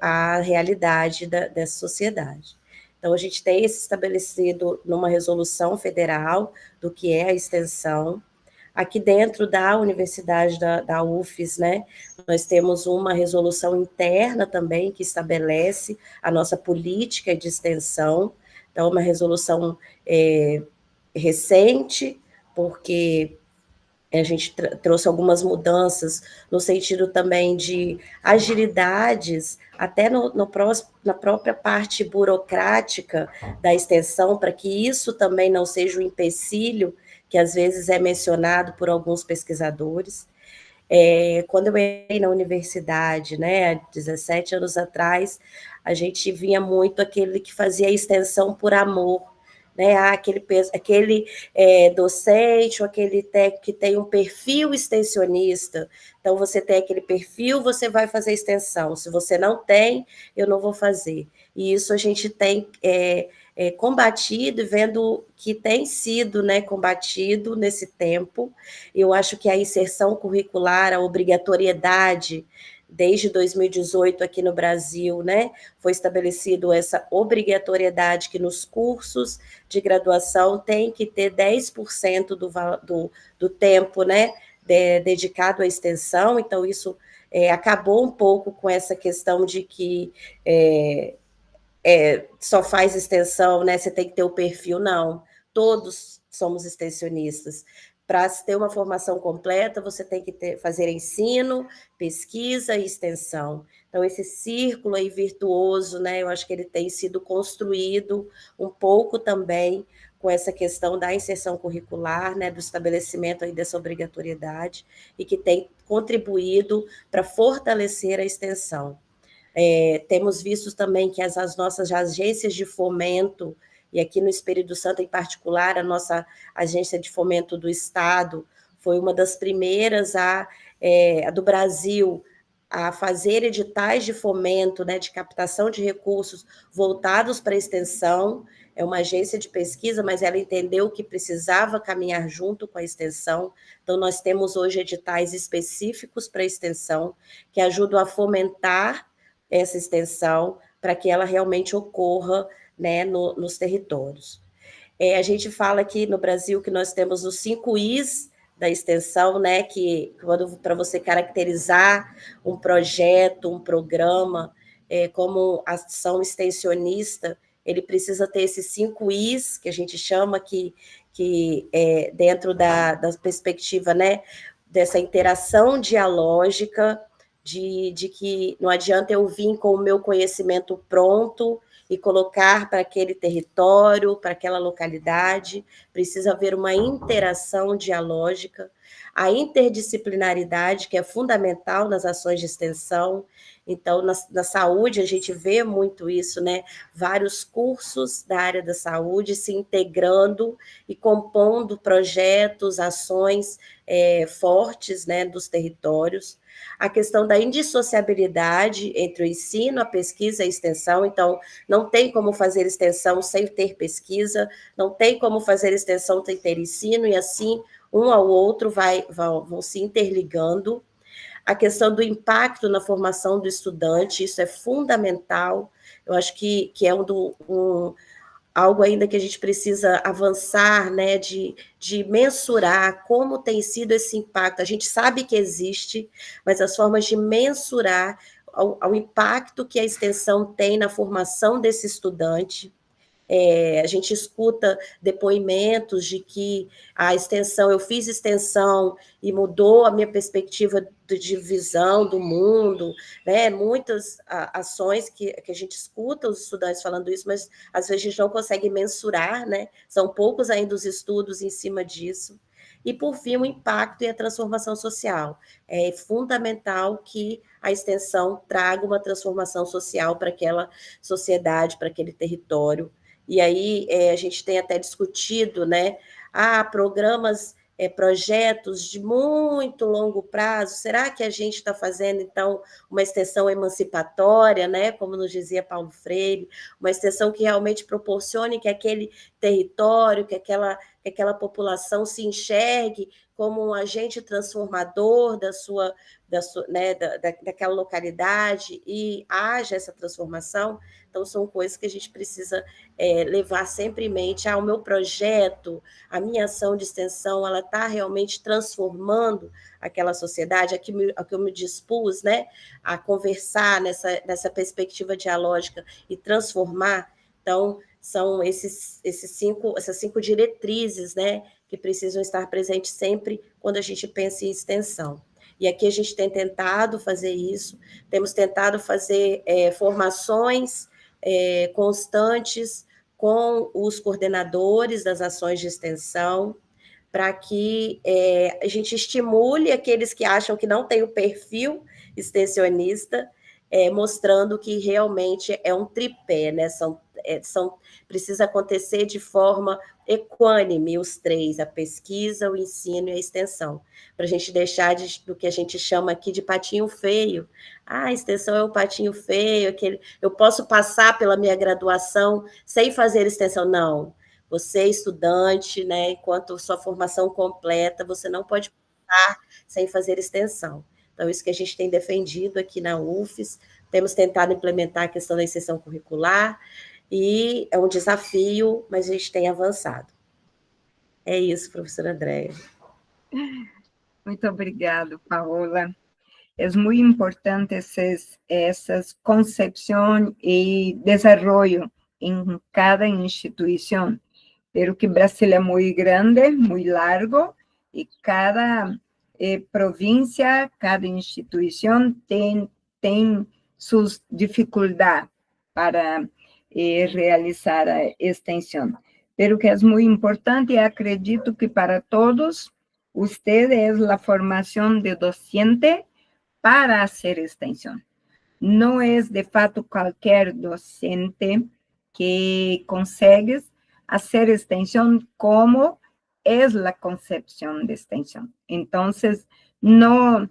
a realidade dessa sociedade. Então, a gente tem esse estabelecido numa resolução federal do que é a extensão. Aqui dentro da universidade da UFES, né, nós temos uma resolução interna também que estabelece a nossa política de extensão. Então, uma resolução recente, porque a gente trouxe algumas mudanças no sentido também de agilidades, até na própria parte burocrática da extensão, para que isso também não seja um empecilho, que às vezes é mencionado por alguns pesquisadores. Quando eu entrei na universidade, né, há 17 anos atrás, a gente via muito aquele que fazia a extensão por amor, né, aquele docente, ou aquele técnico que tem um perfil extensionista. Então, você tem aquele perfil, você vai fazer extensão. Se você não tem, eu não vou fazer. e isso a gente tem combatido e vendo que tem sido, né, combatido nesse tempo. Eu acho que a inserção curricular, a obrigatoriedade, desde 2018 aqui no Brasil, né, foi estabelecido essa obrigatoriedade que nos cursos de graduação tem que ter 10% do tempo, né, dedicado à extensão. Então isso acabou um pouco com essa questão de que só faz extensão, né? Você tem que ter o perfil, não. Todos somos extensionistas. Para ter uma formação completa, você tem que fazer ensino, pesquisa e extensão. Então, esse círculo aí virtuoso, né? Eu acho que ele tem sido construído um pouco também com essa questão da inserção curricular, né? Do estabelecimento aí dessa obrigatoriedade, e que tem contribuído para fortalecer a extensão. Temos visto também que as nossas agências de fomento, e aqui no Espírito Santo em particular, a nossa agência de fomento do Estado foi uma das primeiras do Brasil a fazer editais de fomento, né, de captação de recursos voltados para a extensão. É uma agência de pesquisa, mas ela entendeu que precisava caminhar junto com a extensão. Então, nós temos hoje editais específicos para a extensão, que ajudam a fomentar essa extensão para que ela realmente ocorra, né, nos territórios. A gente fala aqui no Brasil que nós temos os 5 Is da extensão, né, que para você caracterizar um projeto, um programa, como ação extensionista, ele precisa ter esses 5 Is, que a gente chama que dentro da perspectiva, né, dessa interação dialógica, de que não adianta eu vir com o meu conhecimento pronto e colocar para aquele território, para aquela localidade, precisa haver uma interação dialógica, a interdisciplinaridade, que é fundamental nas ações de extensão. Então, na saúde, a gente vê muito isso, né? Vários cursos da área da saúde se integrando e compondo projetos, ações fortes, né, dos territórios. A questão da indissociabilidade entre o ensino, a pesquisa e a extensão. Então, não tem como fazer extensão sem ter pesquisa, não tem como fazer extensão sem ter ensino, e assim, um ao outro vão se interligando. A questão do impacto na formação do estudante, isso é fundamental. Eu acho que é algo ainda que a gente precisa avançar, né, de mensurar como tem sido esse impacto. A gente sabe que existe, mas as formas de mensurar ao impacto que a extensão tem na formação desse estudante. A gente escuta depoimentos de que a extensão, eu fiz extensão e mudou a minha perspectiva de visão do mundo, né? Muitas ações que a gente escuta os estudantes falando isso, mas às vezes a gente não consegue mensurar, né? São poucos ainda os estudos em cima disso. E, por fim, o impacto e a transformação social. É fundamental que a extensão traga uma transformação social para aquela sociedade, para aquele território. E aí a gente tem até discutido, né? Programas, projetos de muito longo prazo. Será que a gente está fazendo, então, uma extensão emancipatória, né? Como nos dizia Paulo Freire, uma extensão que realmente proporcione que aquele território, que aquela população se enxergue como um agente transformador daquela localidade e haja essa transformação. Então, são coisas que a gente precisa levar sempre em mente. O meu projeto, a minha ação de extensão, ela está realmente transformando aquela sociedade, a que eu me dispus, né, a conversar nessa perspectiva dialógica e transformar. Então, são essas 5 diretrizes, né, que precisam estar presentes sempre quando a gente pensa em extensão. E aqui a gente tem tentado fazer isso, temos tentado fazer formações constantes com os coordenadores das ações de extensão, para que a gente estimule aqueles que acham que não tem o perfil extensionista, mostrando que realmente é um tripé, né? precisa acontecer de forma equânime os três, a pesquisa, o ensino e a extensão, para a gente deixar do que a gente chama aqui de patinho feio. A extensão é o patinho feio, eu posso passar pela minha graduação sem fazer extensão. Não, você estudante, né, enquanto sua formação completa, você não pode passar sem fazer extensão. Então, isso que a gente tem defendido aqui na UFES, temos tentado implementar a questão da extensão curricular, e é um desafio, mas a gente tem avançado. É isso, professora Andréa. Muito obrigado, Paola. É muito importante essas concepção e desenvolvimento em cada instituição, pero que Brasil é muito grande, muito largo, e cada província, cada instituição tem suas dificuldades para realizar a extensão. Pero que é muito importante, e acredito que para todos, usted é a formação de docente para hacer extensión. No es de fato cualquier docente que consigues hacer extensión como es la concepción de extensión. Entonces, no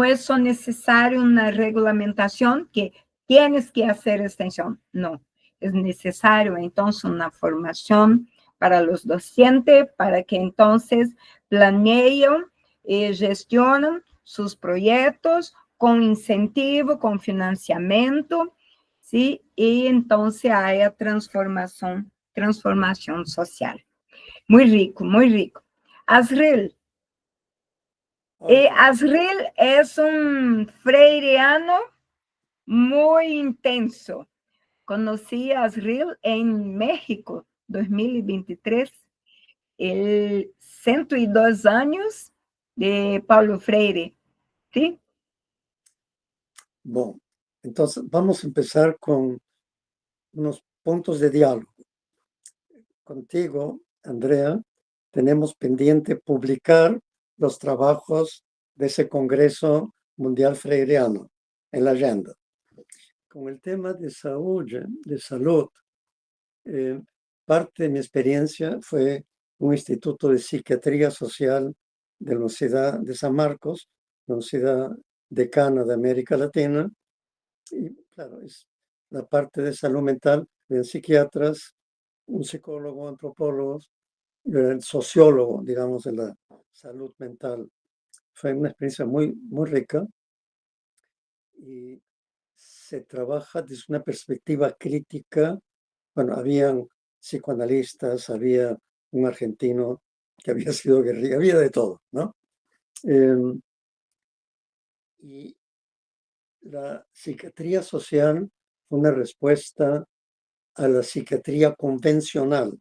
es só necesario una regulamentación que tienes que hacer extensión. No, es necesario entonces una formación para los docentes, para que entonces planeen y gestionen sus proyectos con incentivo, con financiamiento, ¿sí? Y entonces haya transformación social. Muy rico, muy rico. Asril. Asril es un freireano muy intenso. Conocí a Asril en México, 2023, el 102 años de Paulo Freire, ¿sí? Bueno, entonces vamos a empezar con unos puntos de diálogo. Contigo, Andrea, tenemos pendiente publicar los trabajos de ese Congreso Mundial Freireano en la agenda. Con el tema de salud, parte de mi experiencia fue un instituto de psiquiatría social de la Universidad de San Marcos, la Universidad Decana de América Latina, y claro, es la parte de salud mental, de psiquiatras, un psicólogo, antropólogos, el sociólogo, digamos, de la salud mental. Fue una experiencia muy, muy rica y se trabaja desde una perspectiva crítica. Bueno, habían psicoanalistas, había un argentino que había sido guerrillero, había de todo, ¿no? Y la psiquiatría social fue una respuesta a la psiquiatría convencional,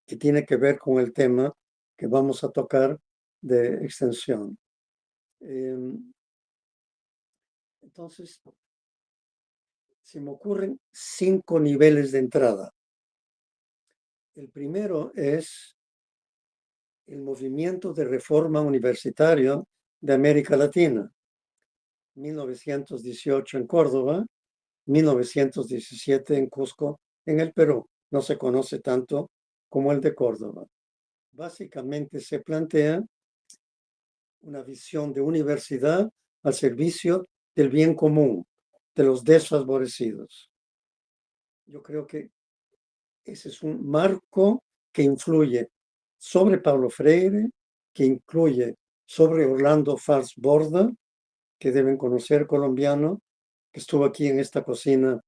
que tiene que ver con el tema que vamos a tocar de extensión. Entonces, se me ocurren 5 niveles de entrada. El primero es el movimiento de reforma universitario de América Latina. 1918 en Córdoba, 1917 en Cusco, en el Perú. No se conoce tanto como el de Córdoba. Básicamente se plantea una visión de universidad al servicio del bien común, de los desfavorecidos. Yo creo que ese es un marco que influye sobre Paulo Freire, que incluye sobre Orlando Fars Borda, que deben conocer, colombiano, que estuvo aquí en esta cocina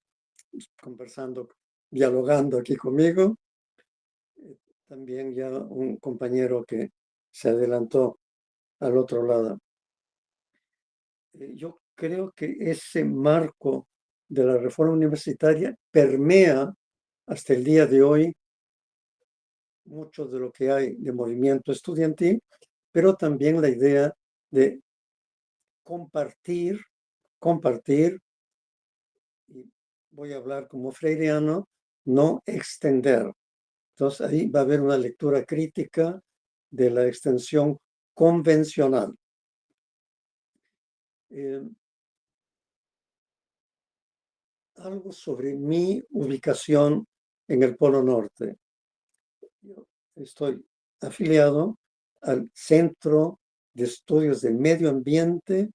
conversando, dialogando aquí conmigo. También ya un compañero que se adelantó al otro lado. Yo creo que ese marco de la reforma universitaria permea hasta el día de hoy mucho de lo que hay de movimiento estudiantil, pero también la idea de compartir, y voy a hablar como freireano, no extender. Entonces ahí va a haber una lectura crítica de la extensión convencional. Algo sobre mi ubicación en el Polo Norte. Yo estoy afiliado al Centro de Estudios del Medio Ambiente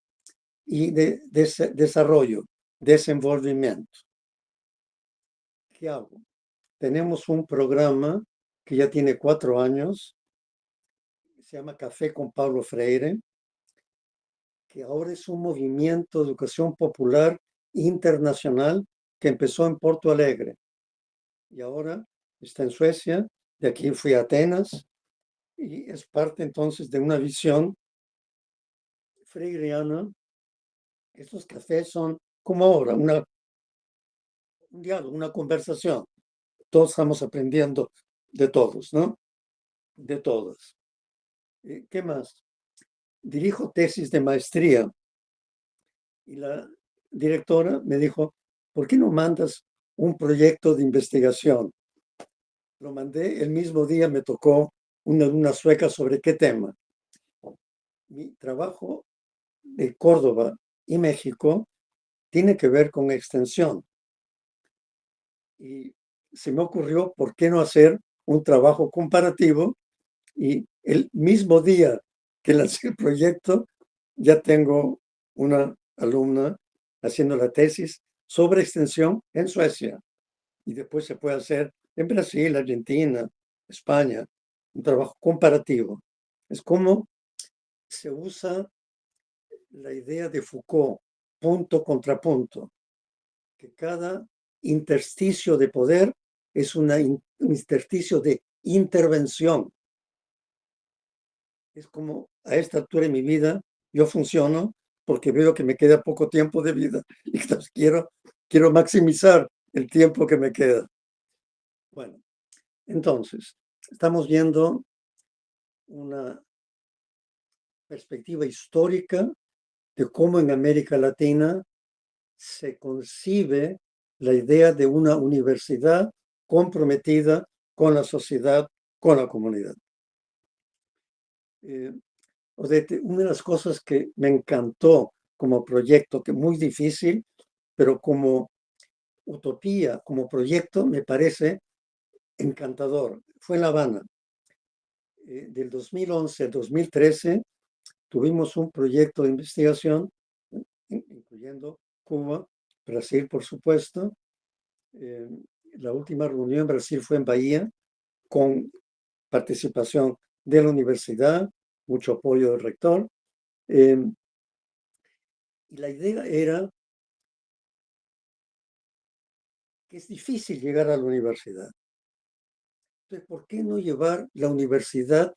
y de Desarrollo, Desenvolvimiento. ¿Qué hago? Tenemos un programa que ya tiene 4 años, se llama Café con Paulo Freire, que ahora es un movimiento de educación popular internacional que empezó en Porto Alegre y ahora está en Suecia. De aquí fui a Atenas y es parte entonces de una visión freiriana. Estos cafés son como ahora, un diálogo, una conversación. Todos estamos aprendiendo de todos, ¿no? De todas. ¿Qué más? Dirijo tesis de maestría y la directora me dijo, ¿por qué no mandas un proyecto de investigación? Lo mandé, el mismo día me tocó una sueca sobre qué tema. Mi trabajo de Córdoba y México tiene que ver con extensión. Y se me ocurrió, ¿por qué no hacer un trabajo comparativo? Y el mismo día que lancé el proyecto, ya tengo una alumna haciendo la tesis sobre extensión en Suecia. Y después se puede hacer en Brasil, Argentina, España, un trabajo comparativo. Es como se usa la idea de Foucault, punto contra punto, que cada intersticio de poder es un intersticio de intervención. Es como a esta altura de mi vida yo funciono porque veo que me queda poco tiempo de vida y entonces quiero maximizar el tiempo que me queda. Bueno, entonces, estamos viendo una perspectiva histórica de cómo en América Latina se concibe la idea de una universidad comprometida con la sociedad, con la comunidad. Una de las cosas que me encantó como proyecto, que es muy difícil, pero como utopía, como proyecto, me parece encantador, fue en La Habana. Del 2011 al 2013 tuvimos un proyecto de investigación, incluyendo Cuba, Brasil, por supuesto. La última reunión en Brasil fue en Bahía, con participación de la universidad, mucho apoyo del rector. Y la idea era que es difícil llegar a la universidad. Entonces, ¿por qué no llevar la universidad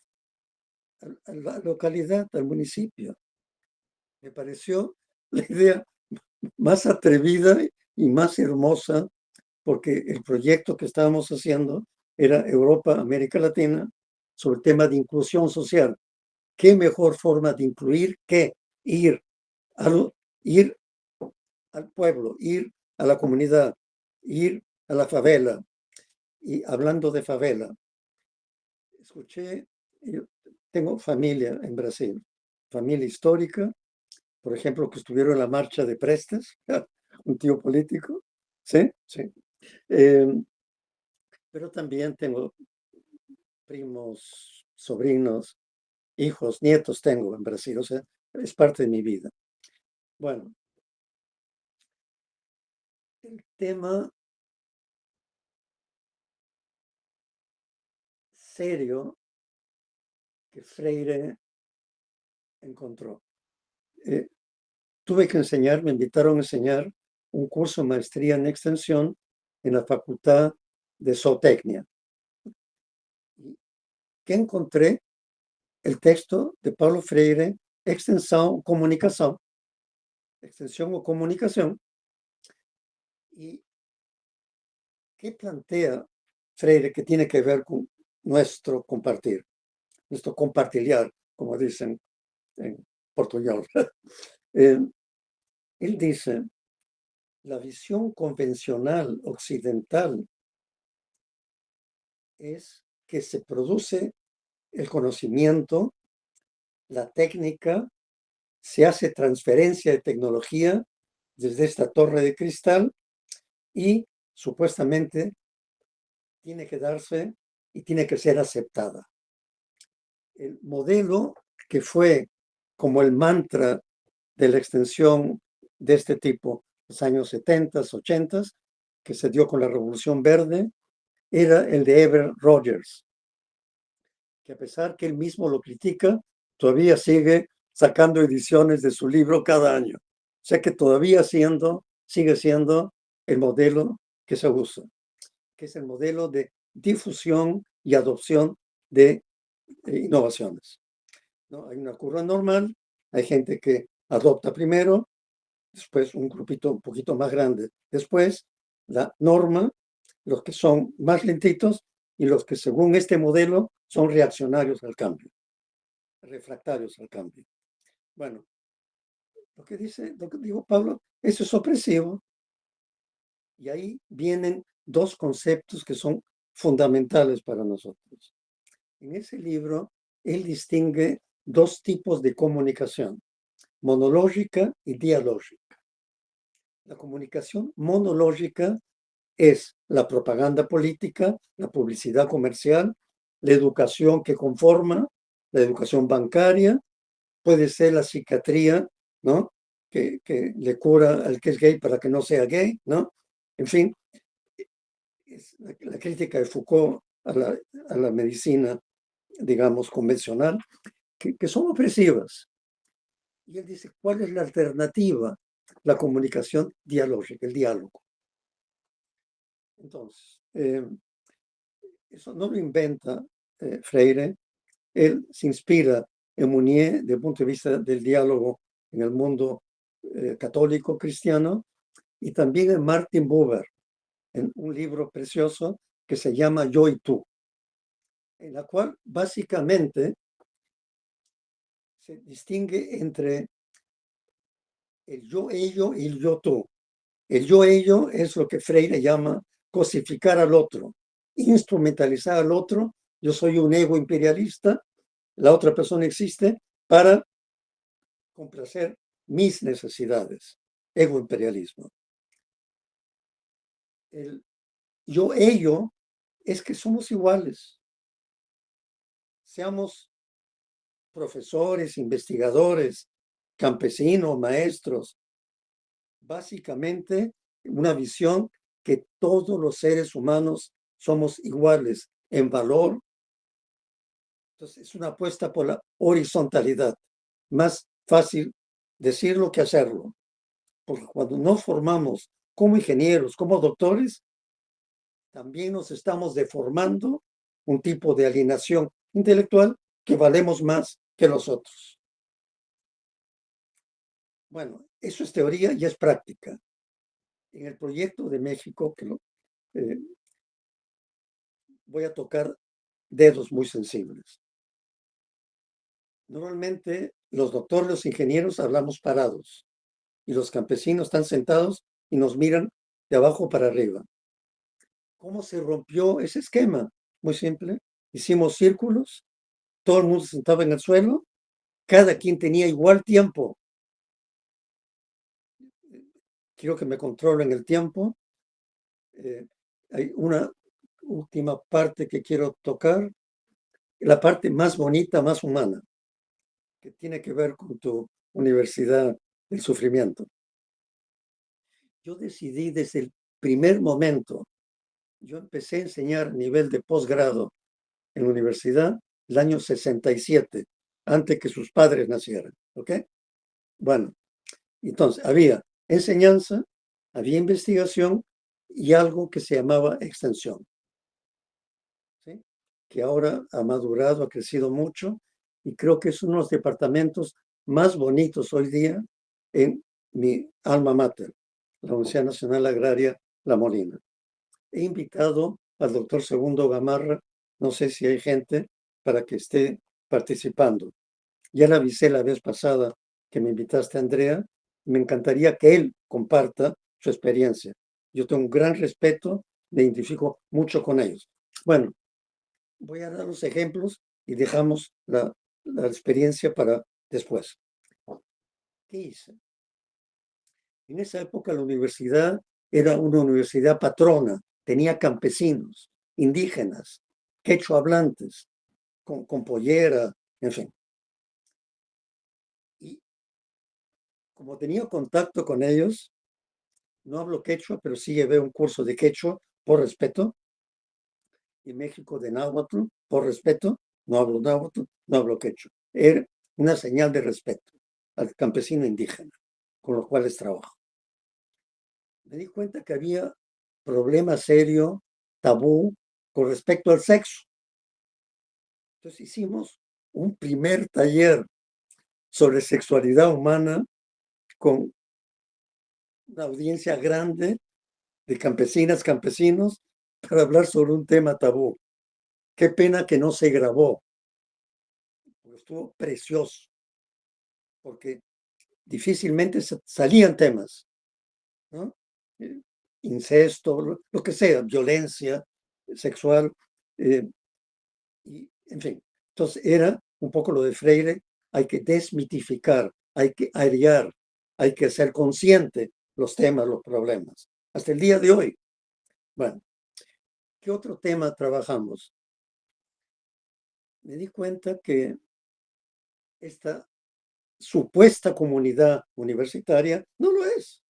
a la localidad, al municipio? Me pareció la idea más atrevida y más hermosa, porque el proyecto que estábamos haciendo era Europa, América Latina, sobre el tema de inclusión social. ¿Qué mejor forma de incluir que ir al pueblo, ir a la comunidad, ir a la favela? Y hablando de favela, yo tengo familia en Brasil, familia histórica, por ejemplo, que estuvieron en la marcha de Prestes, un tío político, ¿sí? Sí. Pero también tengo primos, sobrinos, hijos, nietos tengo en Brasil, o sea, es parte de mi vida. Bueno, el tema serio que Freire encontró. Tuve que enseñar, me invitaron a enseñar un curso de maestría en extensión en la Facultad de Zootecnia. ¿Qué encontré? El texto de Paulo Freire, Extensión o Comunicación. ¿Y qué plantea Freire que tiene que ver con nuestro compartir, nuestro compartilhar, como dicen en portugués? Él dice, la visión convencional occidental es que se produce el conocimiento, la técnica, se hace transferencia de tecnología desde esta torre de cristal y supuestamente tiene que darse y tiene que ser aceptada. El modelo que fue como el mantra de la extensión de este tipo, los años 70, 80, que se dio con la Revolución Verde, era el de Everett Rogers, que a pesar que él mismo lo critica, todavía sigue sacando ediciones de su libro cada año. O sea que todavía sigue siendo el modelo que se usa, que es el modelo de difusión y adopción de innovaciones, ¿no? Hay una curva normal, hay gente que adopta primero, después un grupito un poquito más grande, después la norma, los que son más lentitos y los que según este modelo son reaccionarios al cambio, refractarios al cambio. Bueno, lo que dijo Pablo, eso es opresivo. Y ahí vienen dos conceptos que son fundamentales para nosotros. En ese libro, él distingue dos tipos de comunicación, monológica y dialógica. La comunicación monológica es la propaganda política, la publicidad comercial, la educación que conforma, la educación bancaria, puede ser la psiquiatría, ¿no? Que le cura al que es gay para que no sea gay, ¿no? En fin, es la crítica de Foucault a la medicina, digamos, convencional, que son opresivas. Y él dice, ¿cuál es la alternativa? La comunicación dialógica, el diálogo. Entonces, eso no lo inventa Freire, él se inspira en Mounier desde el punto de vista del diálogo en el mundo católico cristiano y también en Martin Buber, en un libro precioso que se llama Yo y tú, en la cual básicamente se distingue entre el yo-ello y el yo-tú. El yo-ello es lo que Freire llama cosificar al otro, instrumentalizar al otro. Yo soy un ego imperialista, la otra persona existe para complacer mis necesidades, ego imperialismo. El yo-ello es que somos iguales, seamos profesores, investigadores, campesinos, maestros, básicamente una visión que todos los seres humanos somos iguales en valor. Entonces es una apuesta por la horizontalidad. Más fácil decirlo que hacerlo. Porque cuando nos formamos como ingenieros, como doctores, también nos estamos deformando un tipo de alienación intelectual que valemos más que los otros. Bueno, eso es teoría y es práctica. En el proyecto de México, que voy a tocar dedos muy sensibles. Normalmente los doctores, los ingenieros hablamos parados y los campesinos están sentados y nos miran de abajo para arriba. ¿Cómo se rompió ese esquema? Muy simple. Hicimos círculos, todo el mundo se sentaba en el suelo, cada quien tenía igual tiempo. Quiero que me controlen el tiempo. Hay una última parte que quiero tocar, la parte más bonita, más humana, que tiene que ver con tu universidad del sufrimiento. Yo decidí desde el primer momento, yo empecé a enseñar a nivel de posgrado en la universidad el año 67, antes que sus padres nacieran, ¿ok? Bueno, entonces había enseñanza, había investigación y algo que se llamaba extensión, ¿sí? Que ahora ha madurado, ha crecido mucho y creo que es uno de los departamentos más bonitos hoy día en mi alma mater, la Universidad Nacional Agraria La Molina. He invitado al doctor Segundo Gamarra, no sé si hay gente para que esté participando. Ya le avisé la vez pasada que me invitaste, Andrea, me encantaría que él comparta su experiencia. Yo tengo un gran respeto, me identifico mucho con ellos. Bueno, voy a dar los ejemplos y dejamos la experiencia para después. ¿Qué hice? En esa época la universidad era una universidad patrona, tenía campesinos, indígenas, quechua hablantes, con pollera, en fin. Y como tenía contacto con ellos, no hablo quechua, pero sí llevé un curso de quechua por respeto. En México de náhuatl, por respeto, no hablo náhuatl, no hablo quechua. Era una señal de respeto al campesino indígena, con los cuales trabajo. Me di cuenta que había problema serio, tabú, con respecto al sexo. Entonces hicimos un primer taller sobre sexualidad humana con una audiencia grande de campesinas, campesinos, para hablar sobre un tema tabú. Qué pena que no se grabó. Estuvo precioso, porque difícilmente salían temas, ¿no? Incesto, lo que sea, violencia sexual, y, en fin. Entonces era un poco lo de Freire, hay que desmitificar, hay que airear, hay que ser consciente los temas, los problemas. Hasta el día de hoy. Bueno, ¿qué otro tema trabajamos? Me di cuenta que esta supuesta comunidad universitaria no lo es.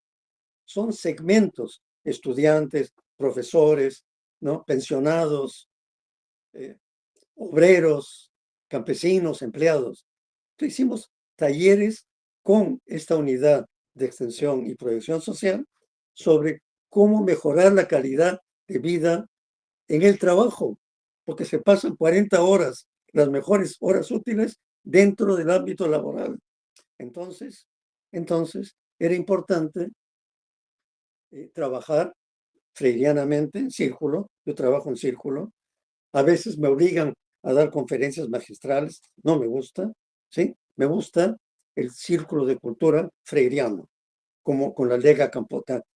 Son segmentos, estudiantes, profesores, ¿no? Pensionados, obreros, campesinos, empleados. Entonces hicimos talleres con esta unidad de extensión y proyección social sobre cómo mejorar la calidad de vida en el trabajo, porque se pasan 40 horas, las mejores horas útiles, dentro del ámbito laboral. Entonces era importante trabajar freirianamente en círculo. Yo trabajo en círculo. A veces me obligan a dar conferencias magistrales, no me gusta, ¿sí? Me gusta el círculo de cultura freiriano, como con las ligas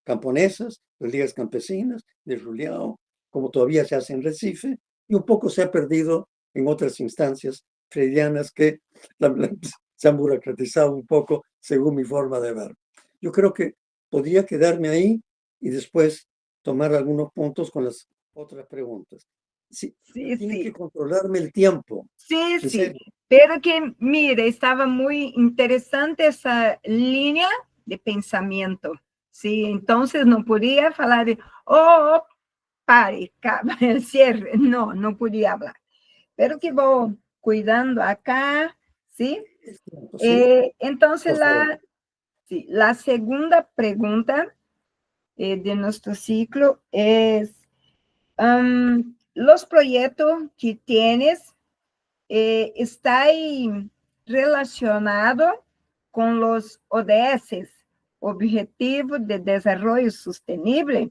camponesas, las ligas campesinas de Julião, como todavía se hace en Recife, y un poco se ha perdido en otras instancias freirianas que se han burocratizado un poco según mi forma de ver. Yo creo que podría quedarme ahí y después tomar algunos puntos con las otras preguntas. Sí, tienen que controlarme el tiempo. Sí, sí, pero que, mire, estaba muy interesante esa línea de pensamiento, ¿sí? Entonces no podía hablar de, oh, pare, el cierre, no podía hablar. Pero que voy cuidando acá, ¿sí? Entonces, la segunda pregunta de nuestro ciclo es, los proyectos que tienes está ahí relacionado con los ODS, Objetivos de Desarrollo Sostenible,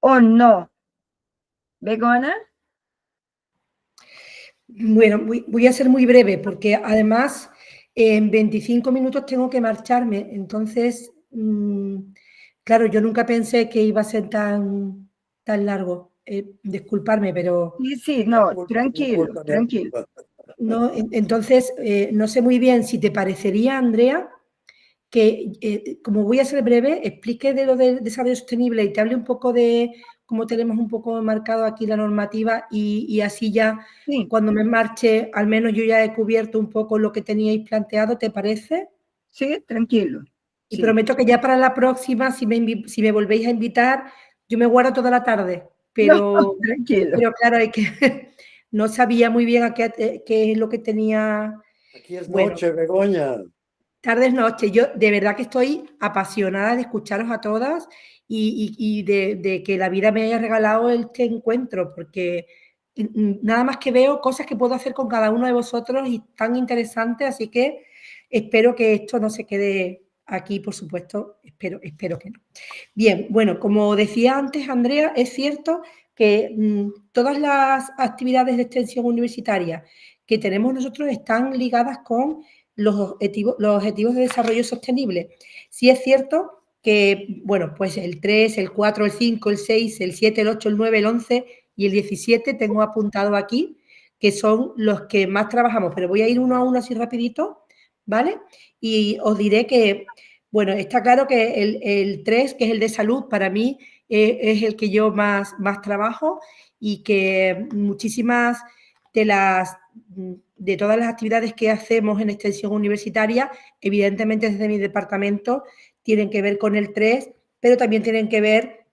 ¿o no? ¿Begona? Bueno, voy a ser muy breve porque además en 25 minutos tengo que marcharme. Entonces, claro, yo nunca pensé que iba a ser tan largo. Disculparme, pero... Sí, no, tranquilo. No, entonces, no sé muy bien si te parecería, Andrea, que como voy a ser breve, explique de lo del desarrollo sostenible y te hable un poco de cómo tenemos un poco marcado aquí la normativa y así ya cuando me marche, al menos yo ya he cubierto un poco lo que teníais planteado, ¿te parece? Sí, tranquilo. Y prometo que ya para la próxima, si me volvéis a invitar, yo me guardo toda la tarde, pero, tranquilo. Pero claro, hay que... No sabía muy bien qué es lo que tenía... Aquí es noche, Begoña. Tardes, noche. Yo de verdad que estoy apasionada de escucharos a todas y de que la vida me haya regalado este encuentro, porque nada más que veo cosas que puedo hacer con cada uno de vosotros y tan interesante, así que espero que esto no se quede aquí, por supuesto, espero que no. Bien, bueno, como decía antes Andrea, es cierto que todas las actividades de extensión universitaria que tenemos nosotros están ligadas con los objetivos de desarrollo sostenible. Sí es cierto que, bueno, pues el 3, el 4, el 5, el 6, el 7, el 8, el 9, el 11 y el 17 tengo apuntado aquí, que son los que más trabajamos, pero voy a ir uno a uno así rapidito, ¿vale? Y os diré que, bueno, está claro que el 3, que es el de salud, para mí es el que yo más trabajo y que muchísimas de todas las actividades que hacemos en extensión universitaria, evidentemente desde mi departamento, tienen que ver con el 3, pero también tienen que ver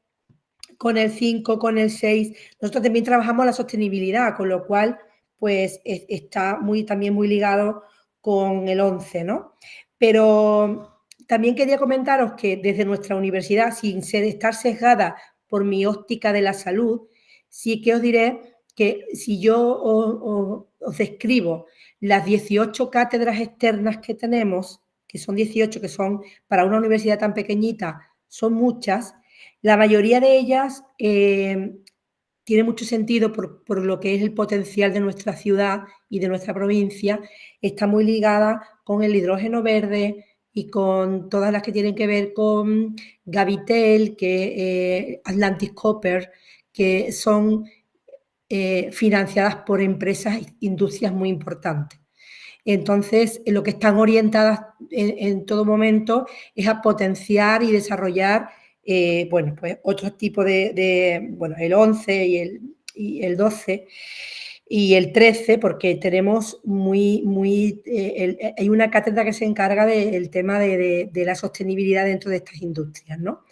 con el 5, con el 6. Nosotros también trabajamos la sostenibilidad, con lo cual pues está también muy ligado con el 11, ¿no? Pero también quería comentaros que desde nuestra universidad, sin estar sesgada por mi óptica de la salud, sí que os diré que si yo os describo las 18 cátedras externas que tenemos, que son 18, que son para una universidad tan pequeñita, son muchas, la mayoría de ellas tiene mucho sentido por lo que es el potencial de nuestra ciudad y de nuestra provincia, está muy ligada con el hidrógeno verde y con todas las que tienen que ver con Gavitel, Atlantic Copper, que son financiadas por empresas e industrias muy importantes. Entonces, lo que están orientadas en todo momento es a potenciar y desarrollar bueno, pues otro tipo bueno, el 11 y el 12 y el 13, porque tenemos hay una cátedra que se encarga del tema de la sostenibilidad dentro de estas industrias, ¿no?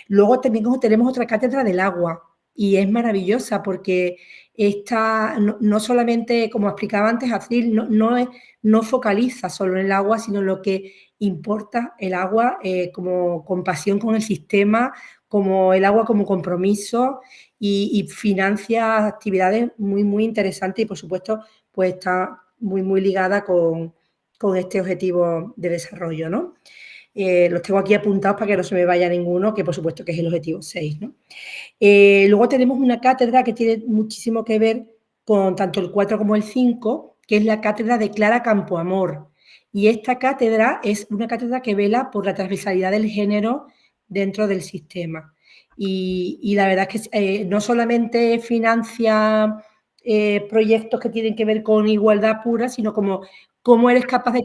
Luego también tenemos otra cátedra del agua y es maravillosa porque esta no solamente, como explicaba antes Avril, no focaliza solo en el agua, sino en lo que importa el agua como compasión con el sistema, como el agua como compromiso y financia actividades muy, muy interesantes y, por supuesto, pues está muy, muy ligada con este objetivo de desarrollo, ¿no? Los tengo aquí apuntados para que no se me vaya ninguno, que por supuesto que es el objetivo 6, ¿no? Luego tenemos una cátedra que tiene muchísimo que ver con tanto el 4 como el 5, que es la cátedra de Clara Campoamor. Y esta cátedra es una cátedra que vela por la transversalidad del género dentro del sistema. Y la verdad es que no solamente financia proyectos que tienen que ver con igualdad pura, sino como cómo eres capaz de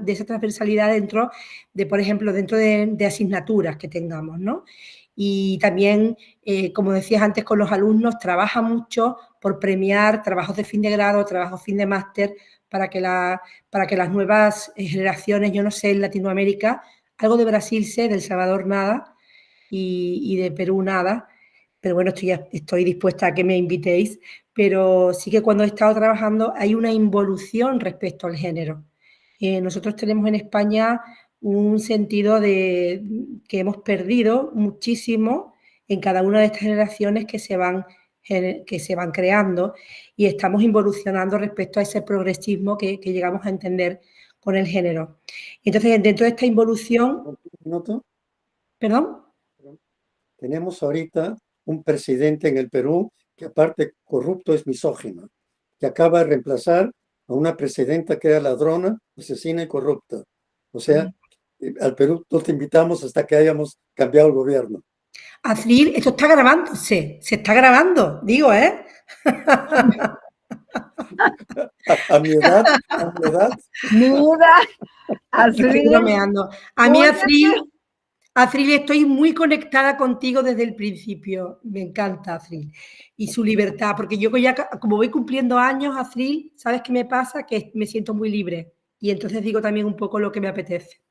esa transversalidad dentro de, por ejemplo, dentro de asignaturas que tengamos, ¿no? Y también, como decías antes, con los alumnos trabaja mucho por premiar trabajos de fin de grado, trabajos fin de máster, para que las nuevas generaciones, yo no sé, en Latinoamérica, algo de Brasil sé, de El Salvador nada y de Perú nada, pero bueno, estoy dispuesta a que me invitéis, pero sí que cuando he estado trabajando hay una involución respecto al género. Nosotros tenemos en España un sentido que hemos perdido muchísimo en cada una de estas generaciones que se van creando y estamos involucionando respecto a ese progresismo que llegamos a entender con el género. Entonces, dentro de esta involución... ¿Noto? ¿Perdón? Tenemos ahorita un presidente en el Perú que aparte corrupto es misógino, que acaba de reemplazar a una presidenta que era ladrona, asesina y corrupta. O sea, al Perú no te invitamos hasta que hayamos cambiado el gobierno. Avril, esto está grabándose, se está grabando, digo, ¿eh? A mi edad. Mira, Estoy bromeando. A mí, Avril, estoy muy conectada contigo desde el principio. Me encanta, Avril. Y su libertad, porque yo ya, como voy cumpliendo años, Avril, ¿sabes qué me pasa? Que me siento muy libre. Y entonces digo también un poco lo que me apetece.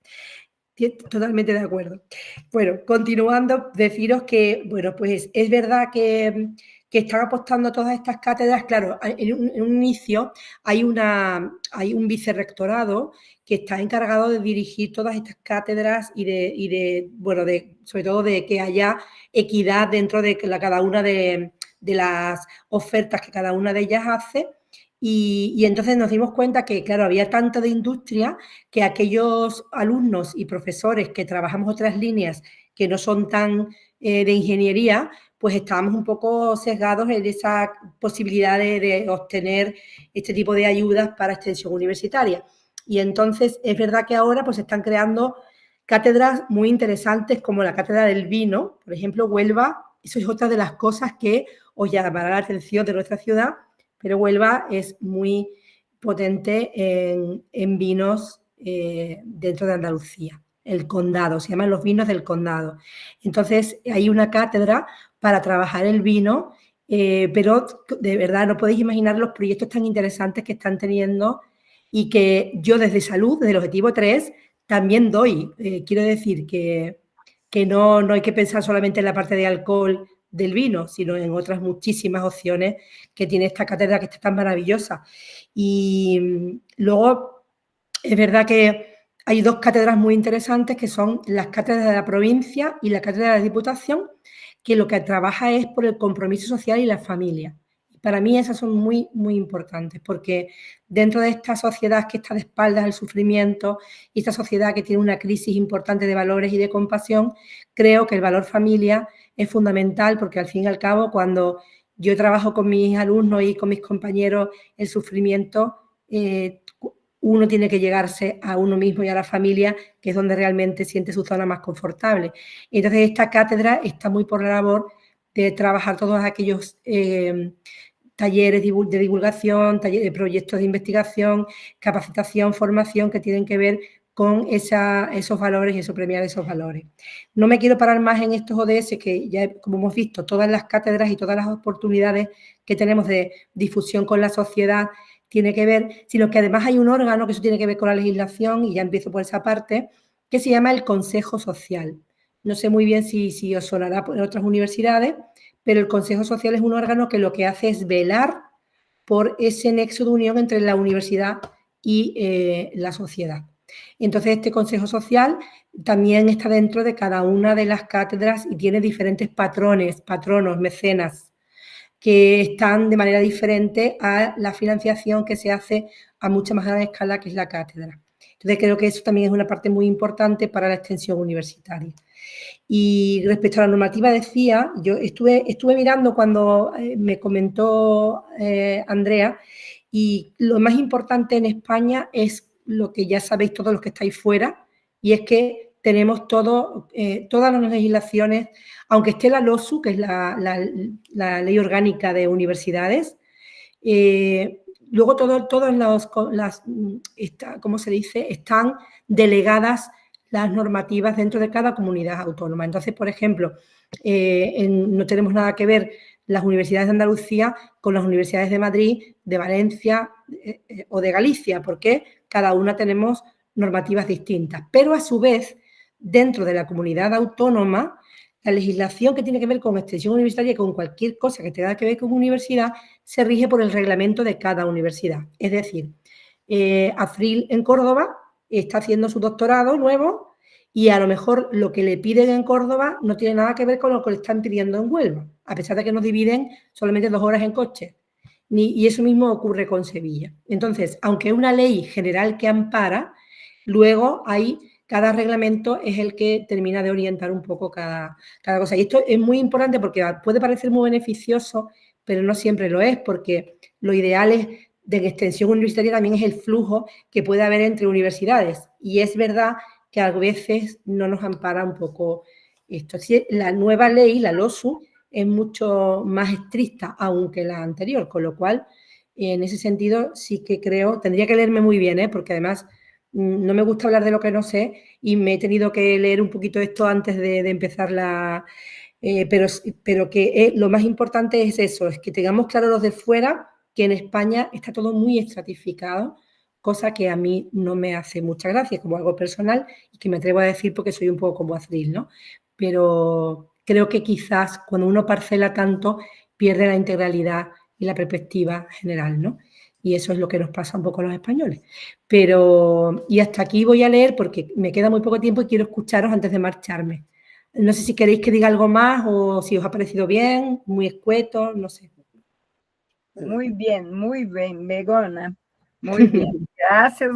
Totalmente de acuerdo. Bueno, continuando, deciros que, bueno, pues es verdad que están apostando a todas estas cátedras. Claro, en un inicio hay un vicerrectorado que está encargado de dirigir todas estas cátedras y sobre todo de que haya equidad dentro de cada una de las ofertas que cada una de ellas hace. Y entonces nos dimos cuenta que, claro, había tanto de industria que aquellos alumnos y profesores que trabajamos otras líneas que no son tan de ingeniería, pues estábamos un poco sesgados en esa posibilidad de obtener este tipo de ayudas para extensión universitaria. Y entonces es verdad que ahora pues se están creando cátedras muy interesantes como la cátedra del vino, por ejemplo, Huelva. Eso es otra de las cosas que os llamará la atención de nuestra ciudad, pero Huelva es muy potente en vinos dentro de Andalucía, el condado, se llaman los vinos del condado. Entonces hay una cátedra para trabajar el vino pero de verdad no podéis imaginar los proyectos tan interesantes que están teniendo y que yo desde salud, desde el objetivo 3, también doy. Quiero decir que no hay que pensar solamente en la parte de alcohol del vino, sino en otras muchísimas opciones que tiene esta cátedra que está tan maravillosa. Y luego es verdad que hay 2 cátedras muy interesantes que son las cátedras de la provincia y la cátedra de la Diputación, que lo que trabaja es por el compromiso social y la familia. Para mí esas son muy, muy importantes, porque dentro de esta sociedad que está de espaldas al sufrimiento y esta sociedad que tiene una crisis importante de valores y de compasión, creo que el valor familia es fundamental, porque al fin y al cabo, cuando yo trabajo con mis alumnos y con mis compañeros el sufrimiento, uno tiene que llegarse a uno mismo y a la familia, que es donde realmente siente su zona más confortable. Entonces, esta cátedra está muy por la labor de trabajar todos aquellos talleres de divulgación, proyectos de investigación, capacitación, formación que tienen que ver con esos valores y eso, premiar esos valores. No me quiero parar más en estos ODS, que ya, como hemos visto, todas las cátedras y todas las oportunidades que tenemos de difusión con la sociedad tiene que ver, sino que además hay un órgano, que eso tiene que ver con la legislación, y ya empiezo por esa parte, que se llama el Consejo Social. No sé muy bien si os sonará en otras universidades, pero el Consejo Social es un órgano que lo que hace es velar por ese nexo de unión entre la universidad y la sociedad. Entonces, este Consejo Social también está dentro de cada una de las cátedras y tiene diferentes patronos, mecenas, que están de manera diferente a la financiación que se hace a mucha más gran escala, que es la cátedra. Entonces, creo que eso también es una parte muy importante para la extensión universitaria. Y respecto a la normativa, decía, yo estuve mirando cuando me comentó Andrea, y lo más importante en España es lo que ya sabéis todos los que estáis fuera, y es que tenemos todas las legislaciones, aunque esté la LOSU, que es la Ley Orgánica de Universidades, luego todas las ¿cómo se dice?, están delegadas las normativas dentro de cada comunidad autónoma. Entonces, por ejemplo, no tenemos nada que ver las universidades de Andalucía con las universidades de Madrid, de Valencia o de Galicia, porque cada una tenemos normativas distintas. Pero, a su vez, dentro de la comunidad autónoma, la legislación que tiene que ver con extensión universitaria y con cualquier cosa que tenga que ver con universidad se rige por el reglamento de cada universidad. Es decir, Afril en Córdoba está haciendo su doctorado nuevo y a lo mejor lo que le piden en Córdoba no tiene nada que ver con lo que le están pidiendo en Huelva, a pesar de que nos dividen solamente 2 horas en coche. Y eso mismo ocurre con Sevilla. Entonces, aunque es una ley general que ampara, luego cada reglamento es el que termina de orientar un poco cada cosa. Y esto es muy importante porque puede parecer muy beneficioso, pero no siempre lo es, porque lo ideal es de extensión universitaria también es el flujo que puede haber entre universidades. Y es verdad que a veces no nos ampara un poco esto. La nueva ley, la LOSU, es mucho más estricta aunque la anterior, con lo cual, en ese sentido, sí que creo, tendría que leerme muy bien, porque además no me gusta hablar de lo que no sé y me he tenido que leer un poquito esto antes de empezar pero que lo más importante es eso, es que tengamos claro los de fuera, que en España está todo muy estratificado, cosa que a mí no me hace mucha gracia, como algo personal, y que me atrevo a decir porque soy un poco como Afril, ¿no? Pero creo que quizás cuando uno parcela tanto, pierde la integralidad y la perspectiva general, ¿no? Y eso es lo que nos pasa un poco a los españoles. Y hasta aquí voy a leer porque me queda muy poco tiempo y quiero escucharos antes de marcharme. No sé si queréis que diga algo más o si os ha parecido bien, muy escueto, no sé. Muy bien, Begoña. Muy bien. Gracias.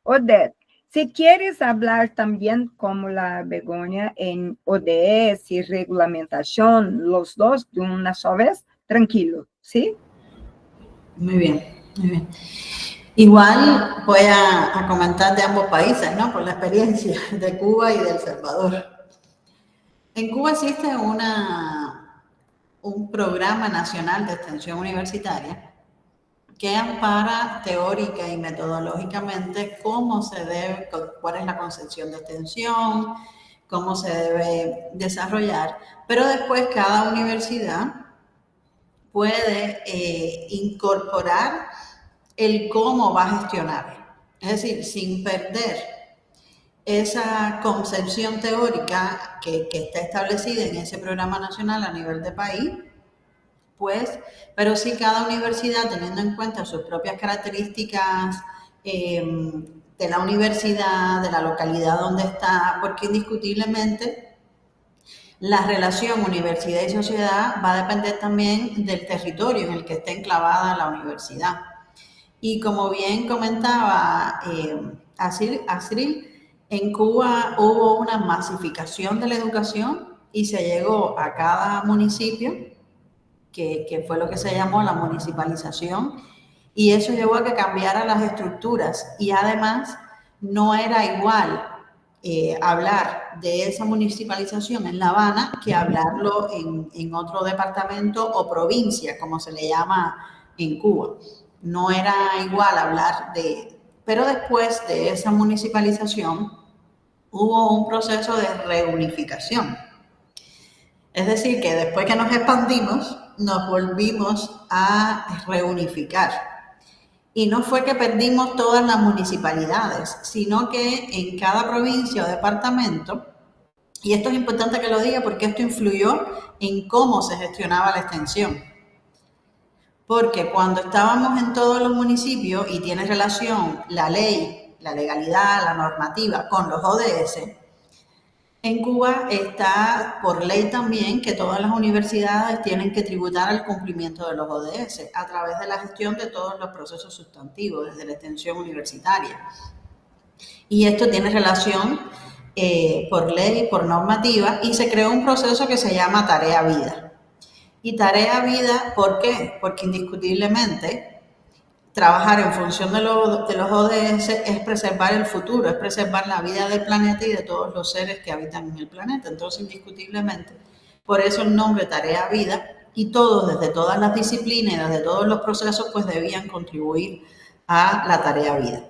Odette, si quieres hablar también como la Begoña en ODS y regulamentación, los 2 de una sola vez, tranquilo, ¿sí? Muy bien. Igual voy a comentar de ambos países, ¿no? Por la experiencia de Cuba y de El Salvador. En Cuba existe un programa nacional de extensión universitaria que ampara teórica y metodológicamente cuál es la concepción de extensión, cómo se debe desarrollar, pero después cada universidad puede incorporar el cómo va a gestionar. Es decir, sin perder esa concepción teórica que está establecida en ese programa nacional a nivel de país, pues, pero sí cada universidad, teniendo en cuenta sus propias características de la universidad, de la localidad donde está, porque indiscutiblemente la relación universidad y sociedad va a depender también del territorio en el que esté enclavada la universidad. Y como bien comentaba Asril, en Cuba hubo una masificación de la educación y se llegó a cada municipio, que fue lo que se llamó la municipalización, y eso llevó a que cambiaran las estructuras y además no era igual hablar de esa municipalización en La Habana que hablarlo en otro departamento o provincia, como se le llama en Cuba. No era igual hablar pero después de esa municipalización hubo un proceso de reunificación. Es decir, que después que nos expandimos, nos volvimos a reunificar. Y no fue que perdimos todas las municipalidades, sino que en cada provincia o departamento, y esto es importante que lo diga porque esto influyó en cómo se gestionaba la extensión. Porque cuando estábamos en todos los municipios y tiene relación la ley, la legalidad, la normativa con los ODS, en Cuba está por ley también que todas las universidades tienen que tributar al cumplimiento de los ODS a través de la gestión de todos los procesos sustantivos, desde la extensión universitaria. Y esto tiene relación por ley, por normativa, y se creó un proceso que se llama Tarea Vida. Y Tarea Vida, ¿por qué? Porque indiscutiblemente trabajar en función de los ODS es preservar el futuro, es preservar la vida del planeta y de todos los seres que habitan en el planeta. Entonces, indiscutiblemente, por eso el nombre Tarea Vida, y todos, desde todas las disciplinas y desde todos los procesos, pues debían contribuir a la Tarea Vida.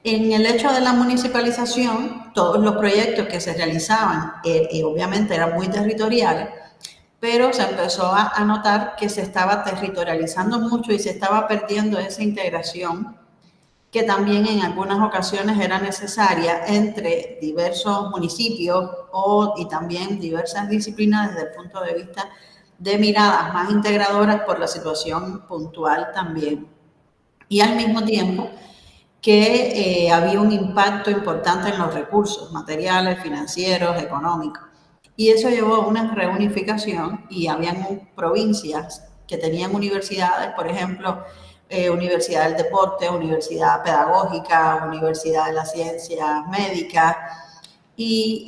En el hecho de la municipalización, todos los proyectos que se realizaban, obviamente eran muy territoriales, pero se empezó a notar que se estaba territorializando mucho y se estaba perdiendo esa integración que también en algunas ocasiones era necesaria entre diversos municipios y también diversas disciplinas desde el punto de vista de miradas más integradoras por la situación puntual también. Y al mismo tiempo que había un impacto importante en los recursos materiales, financieros, económicos. Y eso llevó a una reunificación y habían provincias que tenían universidades, por ejemplo, Universidad del Deporte, Universidad Pedagógica, Universidad de las Ciencias Médicas, y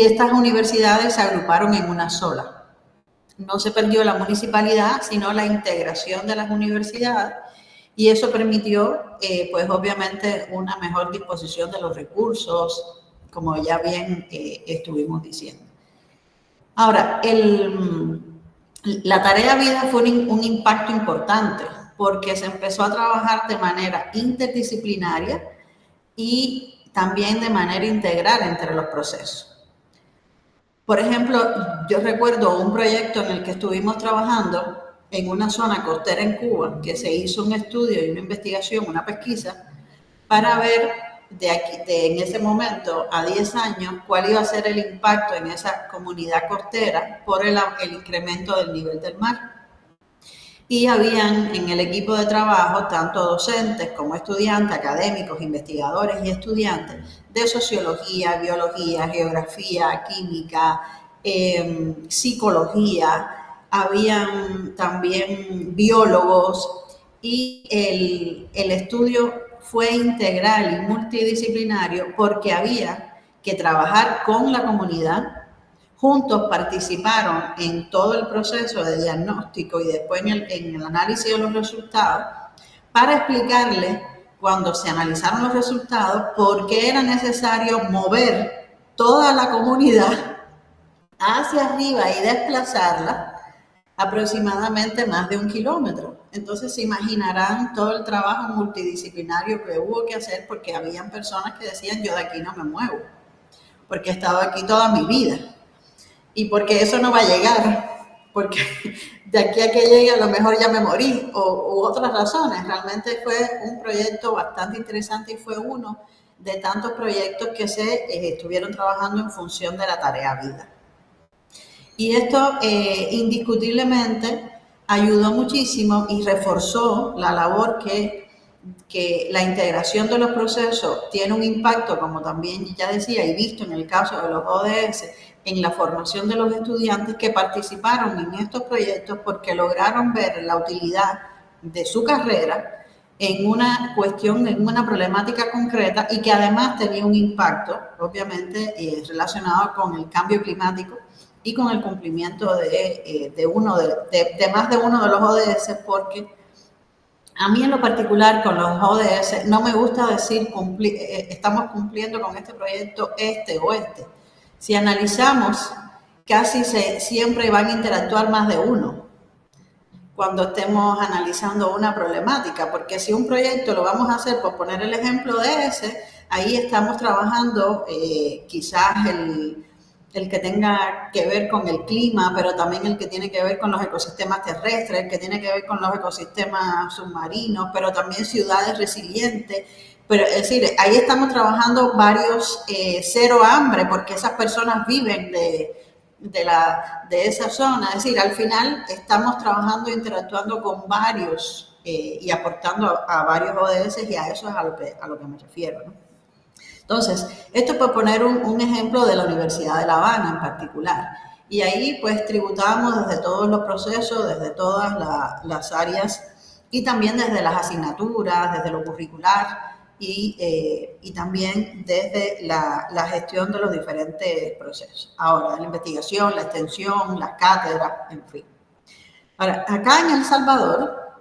estas universidades se agruparon en una sola. No se perdió la municipalidad, sino la integración de las universidades, y eso permitió, pues obviamente, una mejor disposición de los recursos, como ya bien estuvimos diciendo. Ahora, la Tarea Vida fue un impacto importante porque se empezó a trabajar de manera interdisciplinaria y también de manera integral entre los procesos. Por ejemplo, yo recuerdo un proyecto en el que estuvimos trabajando en una zona costera en Cuba, que se hizo un estudio y una investigación, una pesquisa, para ver en ese momento, a 10 años, cuál iba a ser el impacto en esa comunidad costera por el incremento del nivel del mar. Y habían en el equipo de trabajo tanto docentes como estudiantes, académicos, investigadores y estudiantes de sociología, biología, geografía, química, psicología, habían también biólogos, y el estudio fue integral y multidisciplinario porque había que trabajar con la comunidad. Juntos participaron en todo el proceso de diagnóstico y después en el análisis de los resultados para explicarle, cuando se analizaron los resultados, por qué era necesario mover toda la comunidad hacia arriba y desplazarla aproximadamente más de 1 kilómetro. Entonces se imaginarán todo el trabajo multidisciplinario que hubo que hacer porque habían personas que decían: yo de aquí no me muevo. porque he estado aquí toda mi vida y porque eso no va a llegar, porque de aquí a que llegue a lo mejor ya me morí u otras razones. Realmente fue un proyecto bastante interesante y fue uno de tantos proyectos que se estuvieron trabajando en función de la tarea vida. Y esto indiscutiblemente ayudó muchísimo y reforzó la labor que la integración de los procesos tiene un impacto, como también ya decía y visto en el caso de los ODS, en la formación de los estudiantes que participaron en estos proyectos porque lograron ver la utilidad de su carrera en una cuestión, en una problemática concreta y que además tenía un impacto, obviamente, relacionado con el cambio climático y con el cumplimiento de más de uno de los ODS, porque a mí en lo particular con los ODS no me gusta decir estamos cumpliendo con este proyecto o este. Si analizamos, casi siempre van a interactuar más de uno cuando estemos analizando una problemática, porque si un proyecto lo vamos a hacer, por poner el ejemplo de ese, ahí estamos trabajando quizás el que tenga que ver con el clima, pero también el que tiene que ver con los ecosistemas terrestres, el que tiene que ver con los ecosistemas submarinos, pero también ciudades resilientes. Pero es decir, ahí estamos trabajando varios cero hambre, porque esas personas viven de esa zona. Es decir, al final estamos trabajando e interactuando con varios y aportando a varios ODS, y a eso es a lo que me refiero, ¿no? Entonces, esto es por poner un ejemplo de la Universidad de La Habana en particular. Y ahí pues tributamos desde todos los procesos, desde todas las áreas y también desde las asignaturas, desde lo curricular y también desde la gestión de los diferentes procesos. Ahora, la investigación, la extensión, las cátedras, en fin. Ahora, acá en El Salvador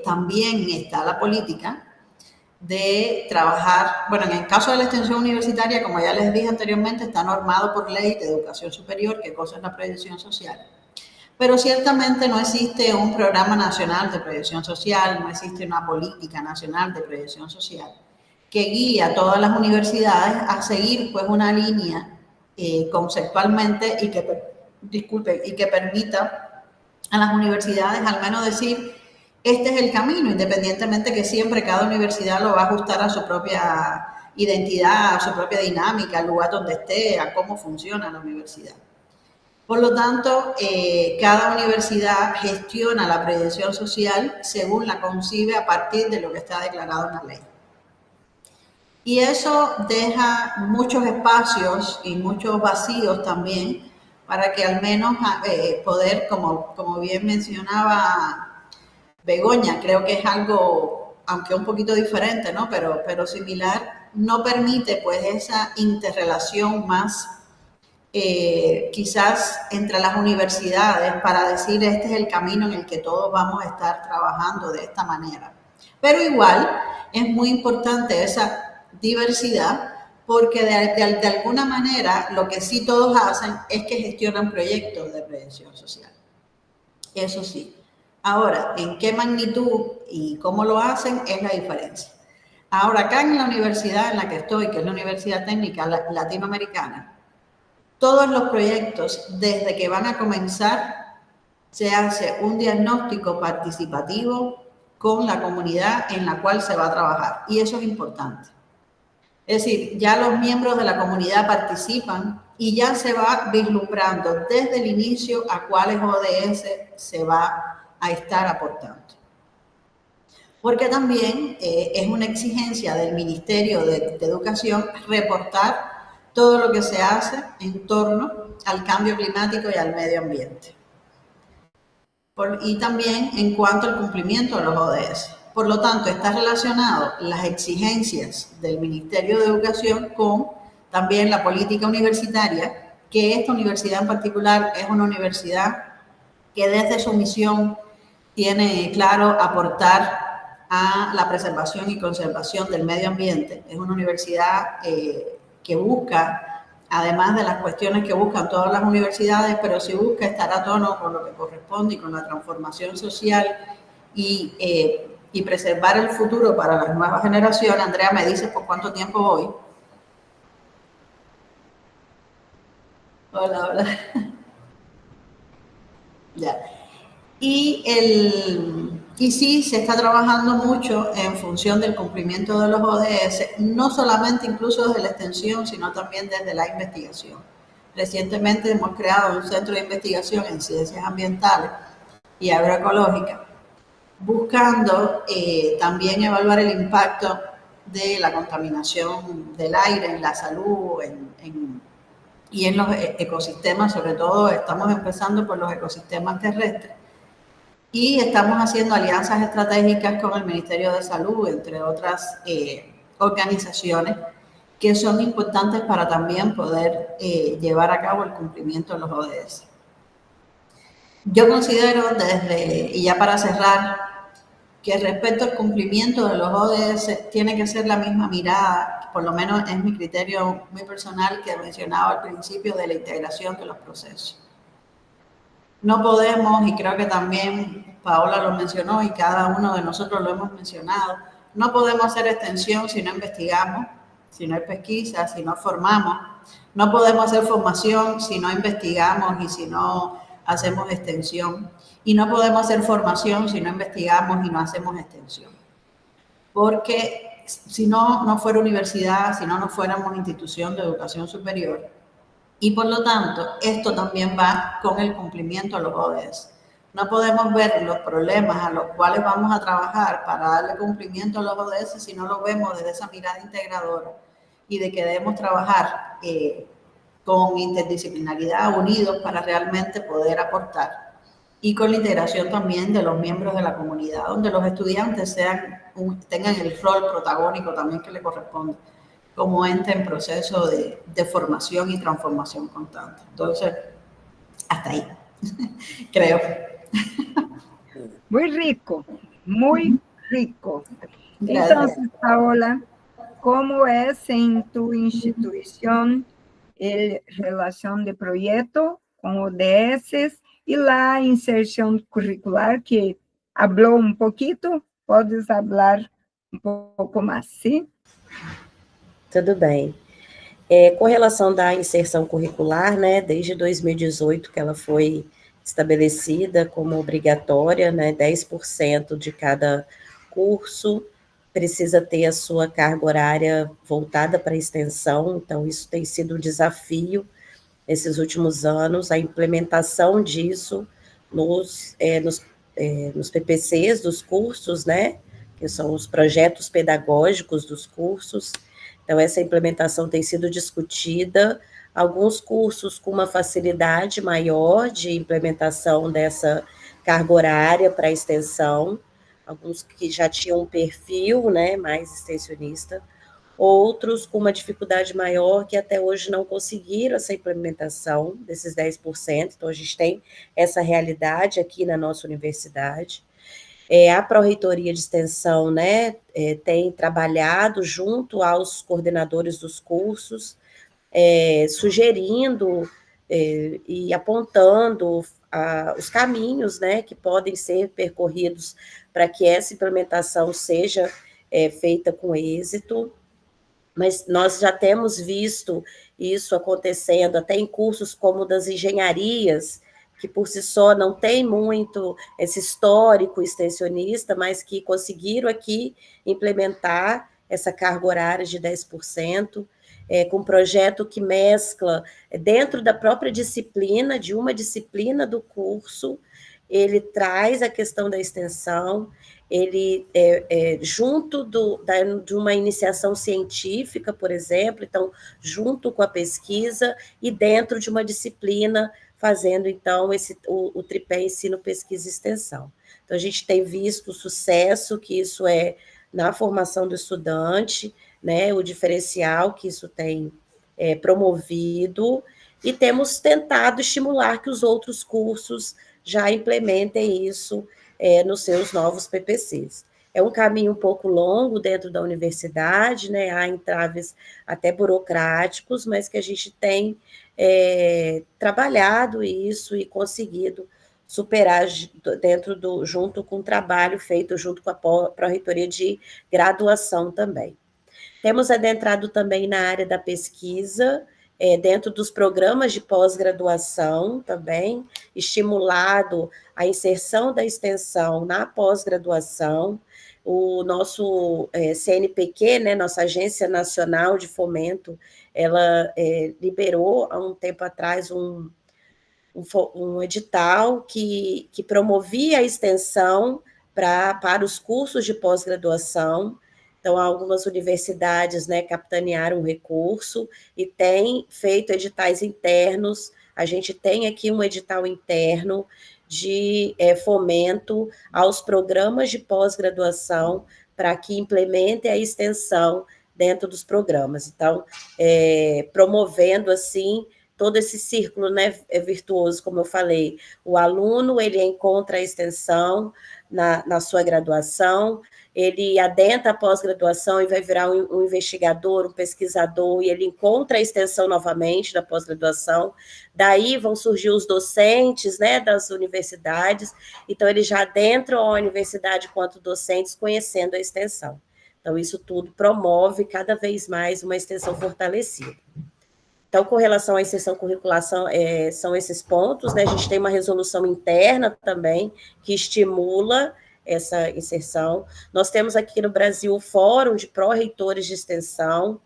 también está la política de trabajar, bueno, en el caso de la extensión universitaria, como ya les dije anteriormente, está normado por ley de educación superior, qué cosa es la previsión social. Pero ciertamente no existe un programa nacional de previsión social, no existe una política nacional de previsión social que guíe a todas las universidades a seguir pues una línea conceptualmente y que permita a las universidades al menos decir: este es el camino, independientemente que siempre cada universidad lo va a ajustar a su propia identidad, a su propia dinámica, al lugar donde esté, a cómo funciona la universidad. Por lo tanto, cada universidad gestiona la previsión social según la concibe a partir de lo que está declarado en la ley. Y eso deja muchos espacios y muchos vacíos también para que al menos poder, como bien mencionaba Begoña, creo que es algo, aunque un poquito diferente, ¿no? Pero similar, no permite pues esa interrelación más quizás entre las universidades para decir este es el camino en el que todos vamos a estar trabajando de esta manera. Pero igual es muy importante esa diversidad, porque de alguna manera lo que sí todos hacen es que gestionan proyectos de prevención social. Eso sí. Ahora, en qué magnitud y cómo lo hacen es la diferencia. Ahora, acá en la universidad en la que estoy, que es la Universidad Técnica Latinoamericana, todos los proyectos, desde que van a comenzar, se hace un diagnóstico participativo con la comunidad en la cual se va a trabajar. Y eso es importante. Es decir, ya los miembros de la comunidad participan y ya se va vislumbrando desde el inicio a cuáles ODS se va a estar aportando. Porque también es una exigencia del Ministerio de Educación reportar todo lo que se hace en torno al cambio climático y al medio ambiente. Y también en cuanto al cumplimiento de los ODS. Por lo tanto, está relacionado las exigencias del Ministerio de Educación con también la política universitaria, que esta universidad en particular es una universidad que desde su misión tiene claro aportar a la preservación y conservación del medio ambiente. Es una universidad que busca, además de las cuestiones que buscan todas las universidades, pero sí busca estar a tono con lo que corresponde y con la transformación social y preservar el futuro para las nuevas generaciones. Andrea, me dices por cuánto tiempo voy. Hola, hola. Ya. Y sí, se está trabajando mucho en función del cumplimiento de los ODS, no solamente incluso desde la extensión, sino también desde la investigación. Recientemente hemos creado un centro de investigación en ciencias ambientales y agroecológicas, buscando también evaluar el impacto de la contaminación del aire en la salud y en los ecosistemas. Sobre todo estamos empezando por los ecosistemas terrestres y estamos haciendo alianzas estratégicas con el Ministerio de Salud, entre otras organizaciones que son importantes para también poder llevar a cabo el cumplimiento de los ODS. Yo considero y ya para cerrar, que respecto al cumplimiento de los ODS tiene que ser la misma mirada, por lo menos es mi criterio muy personal, que mencionaba al principio, de la integración de los procesos. No podemos, y creo que también Paola lo mencionó y cada uno de nosotros lo hemos mencionado, no podemos hacer extensión si no investigamos, si no hay pesquisa, si no formamos. No podemos hacer formación si no investigamos y si no hacemos extensión. Y no podemos hacer formación si no investigamos y no hacemos extensión. Porque si no, no fuera universidad, si no, no fuéramos institución de educación superior. Y por lo tanto, esto también va con el cumplimiento de los ODS. No podemos ver los problemas a los cuales vamos a trabajar para darle cumplimiento a los ODS si no lo vemos desde esa mirada integradora y de que debemos trabajar con interdisciplinaridad, unidos, para realmente poder aportar. Y con la integración también de los miembros de la comunidad, donde los estudiantes tengan el rol protagónico también que le corresponde como ente en proceso de formación y transformación constante. Entonces, hasta ahí, creo. Muy rico, muy rico. Gracias. Entonces, Paola, ¿cómo es en tu institución la relación de proyecto con ODS y la inserción curricular, que habló un poquito? ¿Puedes hablar un pouco mais, sim? Tudo bem. Com relação da inserção curricular, né, desde 2018 que ela foi estabelecida como obrigatória, né, 10% de cada curso precisa ter a sua carga horária voltada para a extensão, então isso tem sido um desafio nesses últimos anos, a implementação disso nos PPCs dos cursos, né, que são os projetos pedagógicos dos cursos. Então, essa implementação tem sido discutida, alguns cursos com uma facilidade maior de implementação dessa carga horária para a extensão, alguns que já tinham um perfil, né, mais extensionista, outros com uma dificuldade maior, que até hoje não conseguiram essa implementação desses 10%, então a gente tem essa realidade aqui na nossa universidade. A Pró-Reitoria de Extensão, né, tem trabalhado junto aos coordenadores dos cursos, sugerindo e apontando os caminhos, né, que podem ser percorridos para que essa implementação seja feita com êxito. Mas nós já temos visto isso acontecendo até em cursos como das engenharias, que por si só não tem muito esse histórico extensionista, mas que conseguiram aqui implementar essa carga horária de 10%, com um projeto que mescla dentro da própria disciplina, de uma disciplina do curso, ele traz a questão da extensão, ele junto de uma iniciação científica, por exemplo, então, junto com a pesquisa e dentro de uma disciplina, fazendo, então, o tripé ensino, pesquisa e extensão. Então, a gente tem visto o sucesso que isso é na formação do estudante, né, o diferencial que isso tem promovido, e temos tentado estimular que os outros cursos já implementem isso nos seus novos PPCs. É um caminho um pouco longo dentro da universidade, né? Há entraves até burocráticos, mas que a gente tem trabalhado isso e conseguido superar junto com o trabalho feito junto com a Pró-Reitoria de Graduação também. Temos adentrado também na área da pesquisa, dentro dos programas de pós-graduação também, estimulado a inserção da extensão na pós-graduação. O nosso CNPq, né, nossa Agência Nacional de Fomento, ela liberou há um tempo atrás um edital que promovia a extensão para os cursos de pós-graduação. Então, algumas universidades, né, capitanearam o recurso e têm feito editais internos. A gente tem aqui um edital interno de fomento aos programas de pós-graduação para que implementem a extensão dentro dos programas. Então, promovendo, assim, todo esse círculo, né, virtuoso, como eu falei. O aluno, ele encontra a extensão na sua graduação, ele adentra a pós-graduação e vai virar um investigador, um pesquisador, e ele encontra a extensão novamente da pós-graduação. Daí vão surgir os docentes, né, das universidades, então eles já adentram a universidade quanto docentes, conhecendo a extensão. Então, isso tudo promove cada vez mais uma extensão fortalecida. Então, com relação à inserção curricular, são esses pontos, né? A gente tem uma resolução interna também, que estimula essa inserção. Nós temos aqui no Brasil o Fórum de Pró-Reitores de Extensão,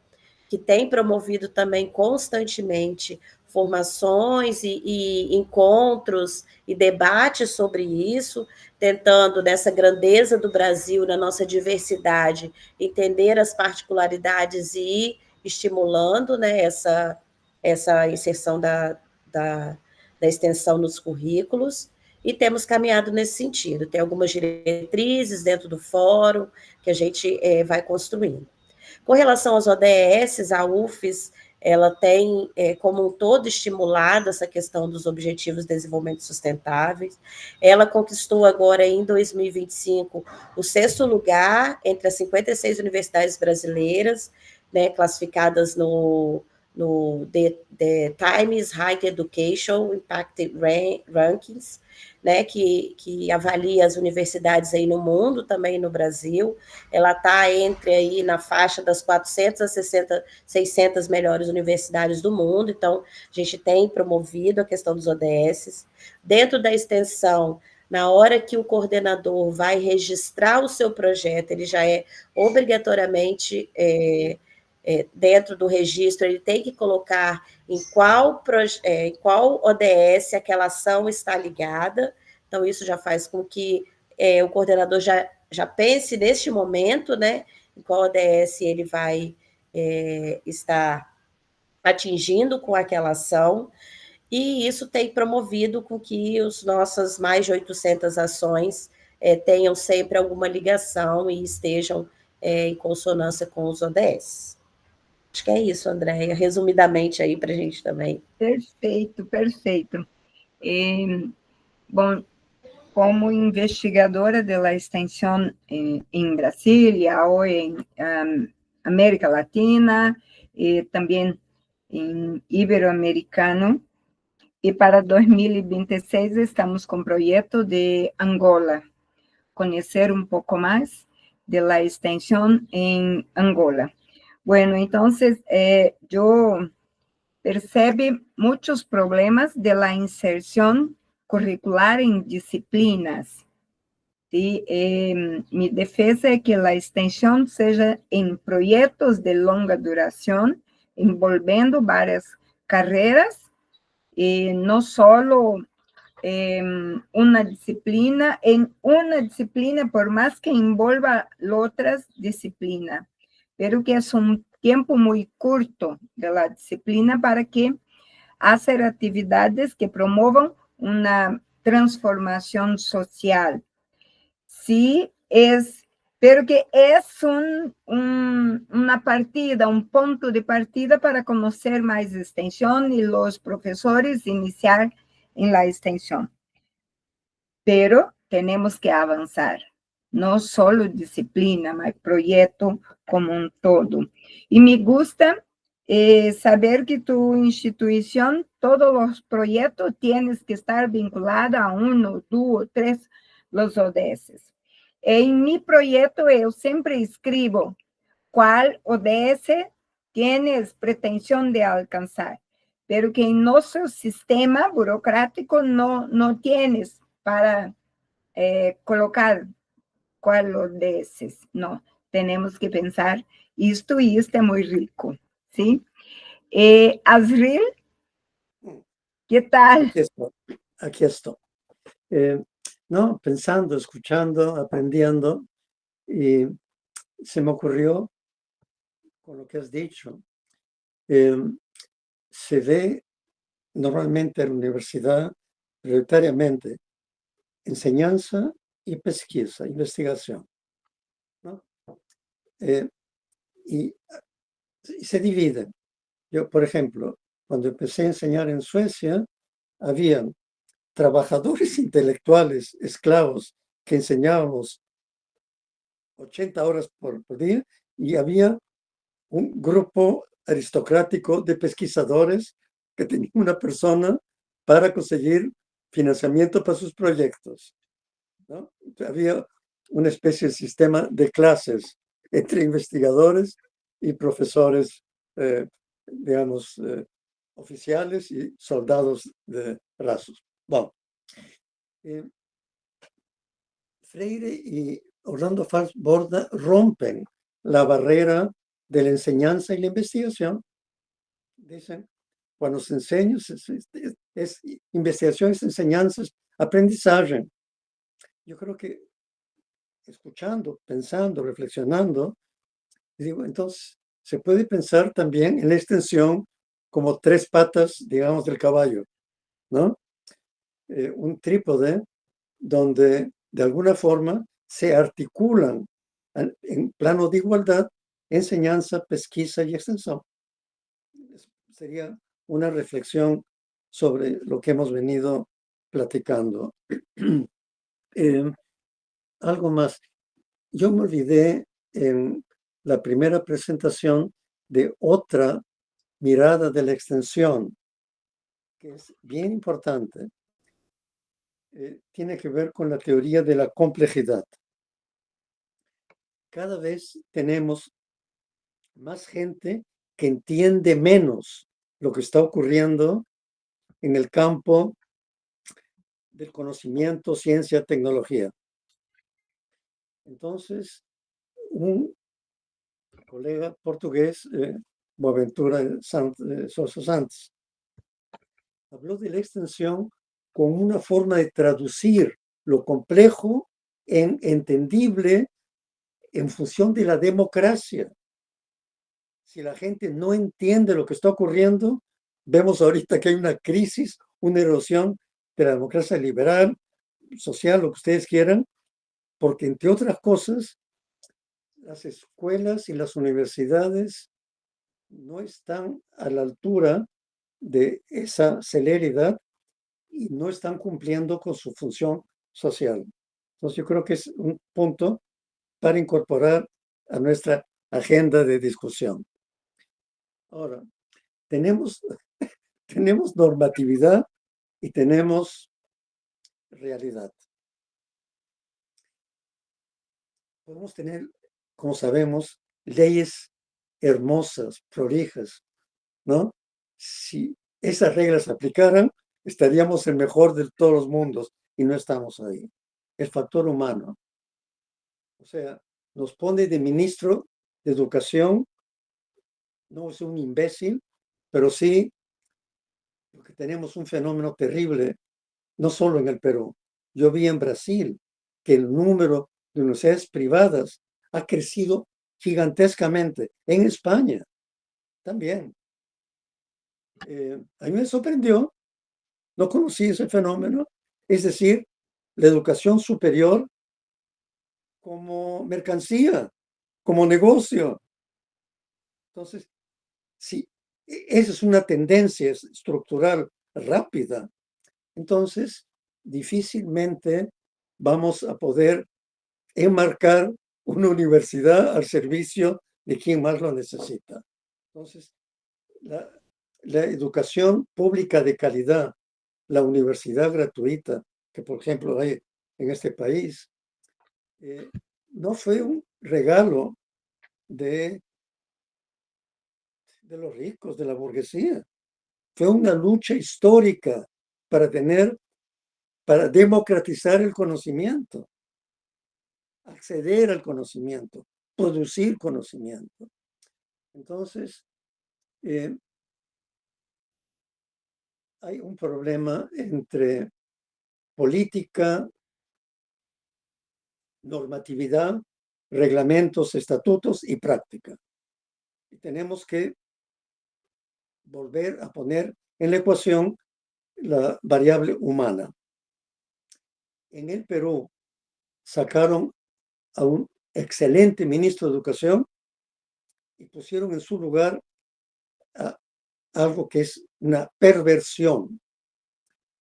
que tem promovido também constantemente formações e encontros e debates sobre isso, tentando, nessa grandeza do Brasil, na nossa diversidade, entender as particularidades e ir estimulando, né, essa inserção da extensão nos currículos, e temos caminhado nesse sentido. Tem algumas diretrizes dentro do fórum que a gente vai construindo. Com relação aos ODS, a UFES, ela tem, como um todo, estimulado essa questão dos Objetivos de Desenvolvimento Sustentáveis. Ela conquistou agora, em 2025, o 6º lugar entre as 56 universidades brasileiras, né, classificadas no The Times Higher Education Impact Rankings, né, que avalia as universidades aí no mundo, também no Brasil. Ela está entre aí na faixa das 400 a 600 melhores universidades do mundo, então a gente tem promovido a questão dos ODS. Dentro da extensão, na hora que o coordenador vai registrar o seu projeto, ele já é obrigatoriamente dentro do registro, ele tem que colocar em qual ODS aquela ação está ligada. Então, isso já faz com que o coordenador já pense neste momento, né, em qual ODS ele vai estar atingindo com aquela ação, e isso tem promovido com que as nossas mais de 800 ações tenham sempre alguma ligação e estejam em consonância com os ODS. Acho que é isso, Andréia, resumidamente aí para a gente também. Perfeito, perfeito. Bom, como investigadora da extensão em Brasília ou em América Latina e também em Iberoamericano, e para 2026 estamos com o projeto de Angola, conhecer um pouco mais da extensão em Angola. Bueno, entonces, yo percebe muchos problemas de la inserción curricular en disciplinas. ¿Sí? Mi defensa es que la extensión sea en proyectos de longa duración, envolviendo varias carreras, no solo una disciplina, por más que envolva otras disciplinas, pero que es un tiempo muy corto de la disciplina para que hacer actividades que promuevan una transformación social. Sí, pero que es una partida, un punto de partida para conocer más extensión y los profesores iniciar en la extensión. Pero tenemos que avanzar. No solo disciplina, mas proyecto como un todo. Y me gusta saber que tu institución, todos los proyectos tienes que estar vinculados a 1, 2, 3 los ODS. En mi proyecto yo siempre escribo cuál ODS tienes pretensión de alcanzar. pero que en nuestro sistema burocrático no tienes para colocar cuál de esos. No, tenemos que pensar esto y esto es muy rico, ¿sí? Asril, ¿qué tal? Aquí estoy. Aquí estoy. No, pensando, escuchando, aprendiendo, y se me ocurrió con lo que has dicho. Se ve normalmente en la universidad, prioritariamente, enseñanza y pesquisa, investigación, ¿no? Y se dividen. Yo, por ejemplo, cuando empecé a enseñar en Suecia, habían trabajadores intelectuales, esclavos, que enseñábamos 80 horas por día, y había un grupo aristocrático de pesquisadores que tenía una persona para conseguir financiamiento para sus proyectos, ¿no? Había una especie de sistema de clases entre investigadores y profesores, digamos, oficiales y soldados de rasos. Bueno, Freire y Orlando Fals Borda rompen la barrera de la enseñanza y la investigación. Dicen, cuando se enseña, es investigación, es enseñanza, es aprendizaje. Yo creo que escuchando, pensando, reflexionando, digo, entonces se puede pensar también en la extensión como tres patas, digamos, del caballo, ¿no? Un trípode donde de alguna forma se articulan en plano de igualdad enseñanza, pesquisa y extensión. Sería una reflexión sobre lo que hemos venido platicando. Algo más. Yo me olvidé en la primera presentación de otra mirada de la extensión, que es bien importante. Tiene que ver con la teoría de la complejidad. Cada vez tenemos más gente que entiende menos lo que está ocurriendo en el campo del conocimiento, ciencia, tecnología. Entonces, un colega portugués, Boaventura Sousa Santos, habló de la extensión como una forma de traducir lo complejo en entendible en función de la democracia. Si la gente no entiende lo que está ocurriendo, vemos ahorita que hay una crisis, una erosión de la democracia liberal, social, lo que ustedes quieran, porque entre otras cosas, las escuelas y las universidades no están a la altura de esa celeridad y no están cumpliendo con su función social. Entonces yo creo que es un punto para incorporar a nuestra agenda de discusión. Ahora, tenemos normatividad y tenemos realidad. Podemos tener, como sabemos, leyes hermosas, prolijas, ¿no? Si esas reglas se aplicaran, estaríamos en mejor de todos los mundos y no estamos ahí. El factor humano. O sea, nos pone de ministro de Educación, no es un imbécil, pero sí porque tenemos un fenómeno terrible, no solo en el Perú. Yo vi en Brasil que el número de universidades privadas ha crecido gigantescamente. En España también. A mí me sorprendió, no conocí ese fenómeno, es decir, la educación superior como mercancía, como negocio. Entonces, si esa es una tendencia estructural rápida, entonces difícilmente vamos a poder enmarcar una universidad al servicio de quien más lo necesita. Entonces, la educación pública de calidad, la universidad gratuita, que por ejemplo hay en este país, no fue un regalo de los ricos, de la burguesía. fue una lucha histórica para democratizar el conocimiento, acceder al conocimiento, producir conocimiento. Entonces, hay un problema entre política, normatividad, reglamentos, estatutos y práctica. Y tenemos que volver a poner en la ecuación la variable humana. En el Perú sacaron a un excelente ministro de Educación y pusieron en su lugar a algo que es una perversión.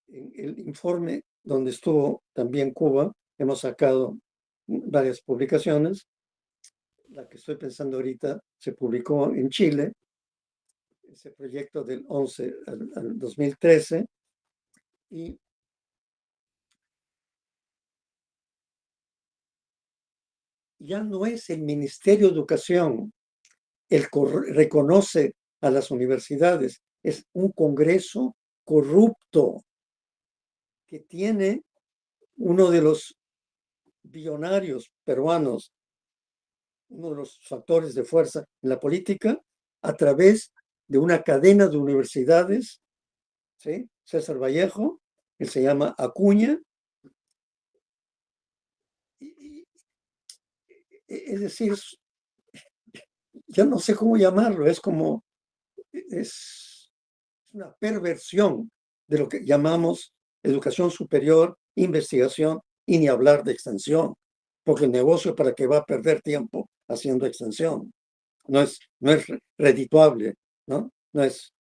En el informe donde estuvo también Cuba, hemos sacado varias publicaciones. La que estoy pensando ahorita se publicó en Chile, ese proyecto del 11 al 2013, y ya no es el Ministerio de Educación el que reconoce a las universidades, es un Congreso corrupto que tiene uno de los billonarios peruanos, uno de los factores de fuerza en la política, a través de una cadena de universidades, ¿sí? César Vallejo, él se llama Acuña, es decir, ya no sé cómo llamarlo, es una perversión de lo que llamamos educación superior, investigación, y ni hablar de extensión, porque el negocio para que va a perder tiempo haciendo extensión. No es redituable, ¿no? No es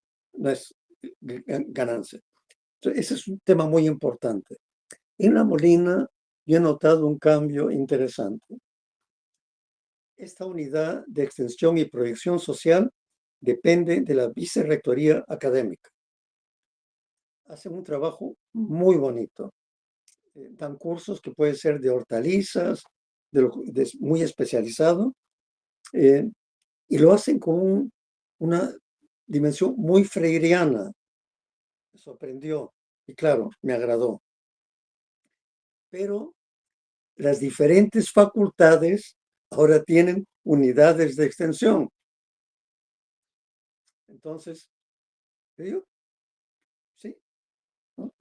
ganancia. Entonces, ese es un tema muy importante. En La Molina yo he notado un cambio interesante. Esta unidad de extensión y proyección social depende de la vicerrectoría académica. Hacen un trabajo muy bonito. Dan cursos que pueden ser de hortalizas, muy especializado, y lo hacen con una dimensión muy freiriana. Me sorprendió y claro, me agradó. Pero las diferentes facultades ahora tienen unidades de extensión. Entonces, ¿digo? Sí, ¿no?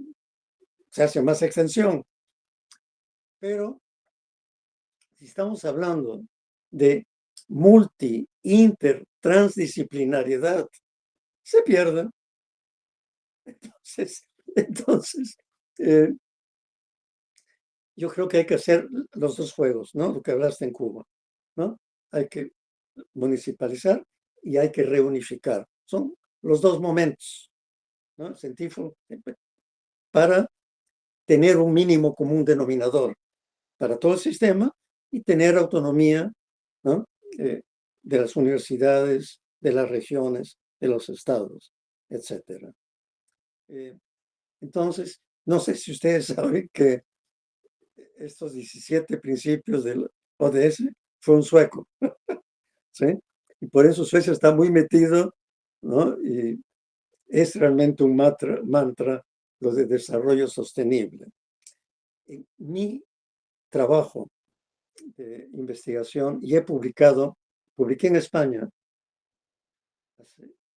Se hace más extensión. Pero si estamos hablando de multi, inter, transdisciplinariedad, se pierde. Entonces yo creo que hay que hacer los dos juegos, ¿no? Lo que hablaste en Cuba, ¿no? Hay que municipalizar y hay que reunificar. Son los dos momentos, ¿no? Científico, para tener un mínimo común denominador para todo el sistema y tener autonomía, ¿no? De las universidades, de las regiones, de los estados, etcétera. Entonces, no sé si ustedes saben que estos 17 principios del ODS fue un sueco, ¿sí? Y por eso Suecia está muy metido, ¿no? Y es realmente un mantra lo de desarrollo sostenible. En mi trabajo de investigación, y publiqué en España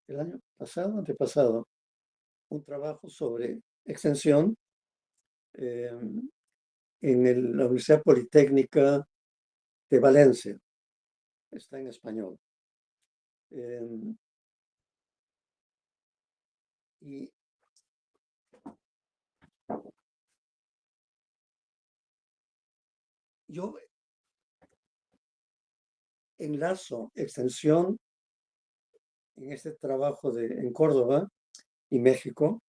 el año pasado, antepasado, un trabajo sobre extensión en la Universidad Politécnica de Valencia. Está en español. Y yo enlazo extensión en este trabajo en Córdoba y México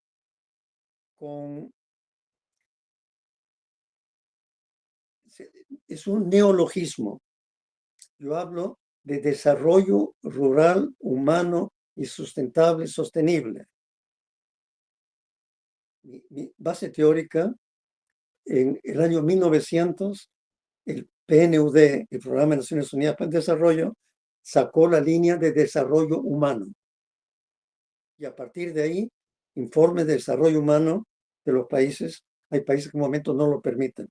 es un neologismo. Yo hablo de desarrollo rural, humano y sustentable, sostenible. Mi base teórica, en el año 1900, el PNUD, el Programa de Naciones Unidas para el Desarrollo, sacó la línea de desarrollo humano. Y a partir de ahí informe de desarrollo humano de los países, hay países que en un momento no lo permiten.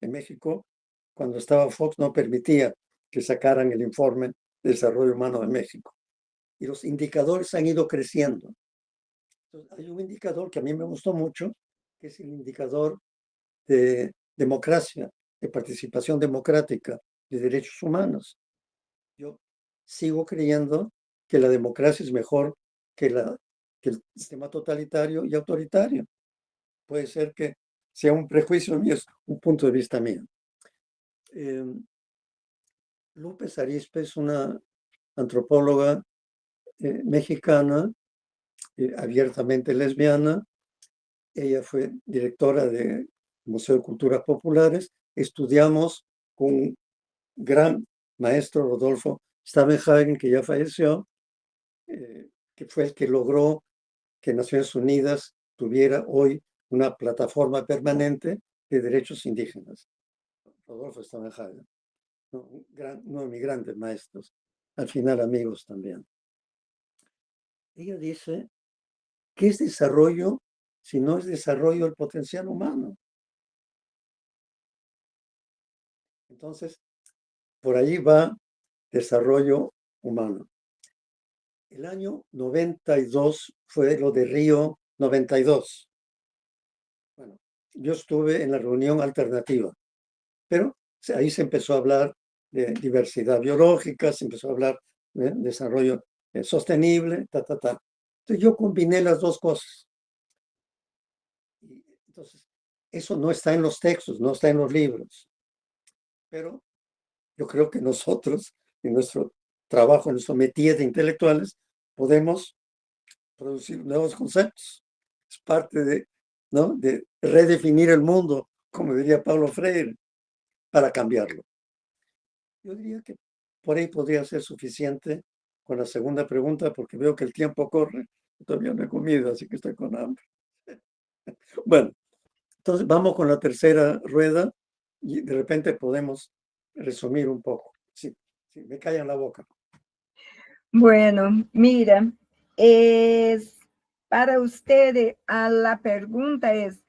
En México, cuando estaba Fox, no permitía que sacaran el informe de desarrollo humano de México. Y los indicadores han ido creciendo. Entonces, hay un indicador que a mí me gustó mucho, que es el indicador de democracia, de participación democrática, de derechos humanos. Yo sigo creyendo que la democracia es mejor que el sistema totalitario y autoritario. Puede ser que sea un prejuicio mío, es un punto de vista mío. López Arizpe es una antropóloga mexicana, abiertamente lesbiana. Ella fue directora del Museo de Culturas Populares. Estudiamos con un gran maestro, Rodolfo Stavenhagen, que ya falleció, que fue el que logró que Naciones Unidas tuviera hoy una plataforma permanente de derechos indígenas. Rodolfo Stavenhagen, uno de mis grandes maestros, al final amigos también. Ella dice, ¿qué es desarrollo si no es desarrollo del potencial humano? Entonces, por ahí va desarrollo humano. El año 92 fue lo de Río 92. Bueno, yo estuve en la reunión alternativa, pero ahí se empezó a hablar de diversidad biológica, se empezó a hablar de desarrollo sostenible, Entonces yo combiné las dos cosas. Entonces, eso no está en los textos, no está en los libros, pero yo creo que nosotros, en nuestro trabajo, en nuestro métier de intelectuales, podemos producir nuevos conceptos. Es parte de, ¿no?, de redefinir el mundo, como diría Paulo Freire, para cambiarlo. Yo diría que por ahí podría ser suficiente con la segunda pregunta, porque veo que el tiempo corre. Todavía no he comido, así que estoy con hambre. Bueno, entonces vamos con la tercera rueda y de repente podemos resumir un poco. Sí, me callan la boca. Bueno, mira, para usted la pregunta es,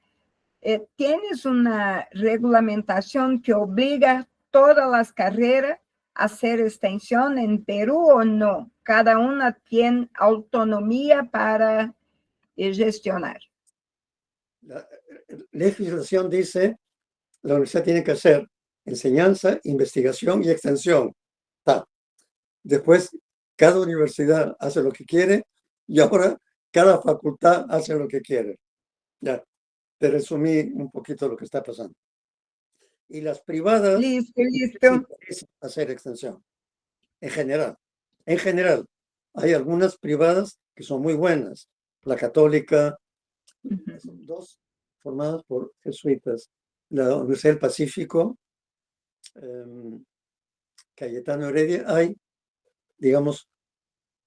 ¿tienes una regulamentación que obliga todas las carreras a hacer extensión en Perú o no? Cada una tiene autonomía para gestionar. La legislación dice la universidad tiene que hacer enseñanza, investigación y extensión. Después, cada universidad hace lo que quiere y ahora cada facultad hace lo que quiere. Ya, te resumí un poquito lo que está pasando. Y las privadas Listo. hacer extensión. En general, hay algunas privadas que son muy buenas. La católica, son dos formadas por jesuitas. La Universidad del Pacífico, Cayetano Heredia, hay, digamos,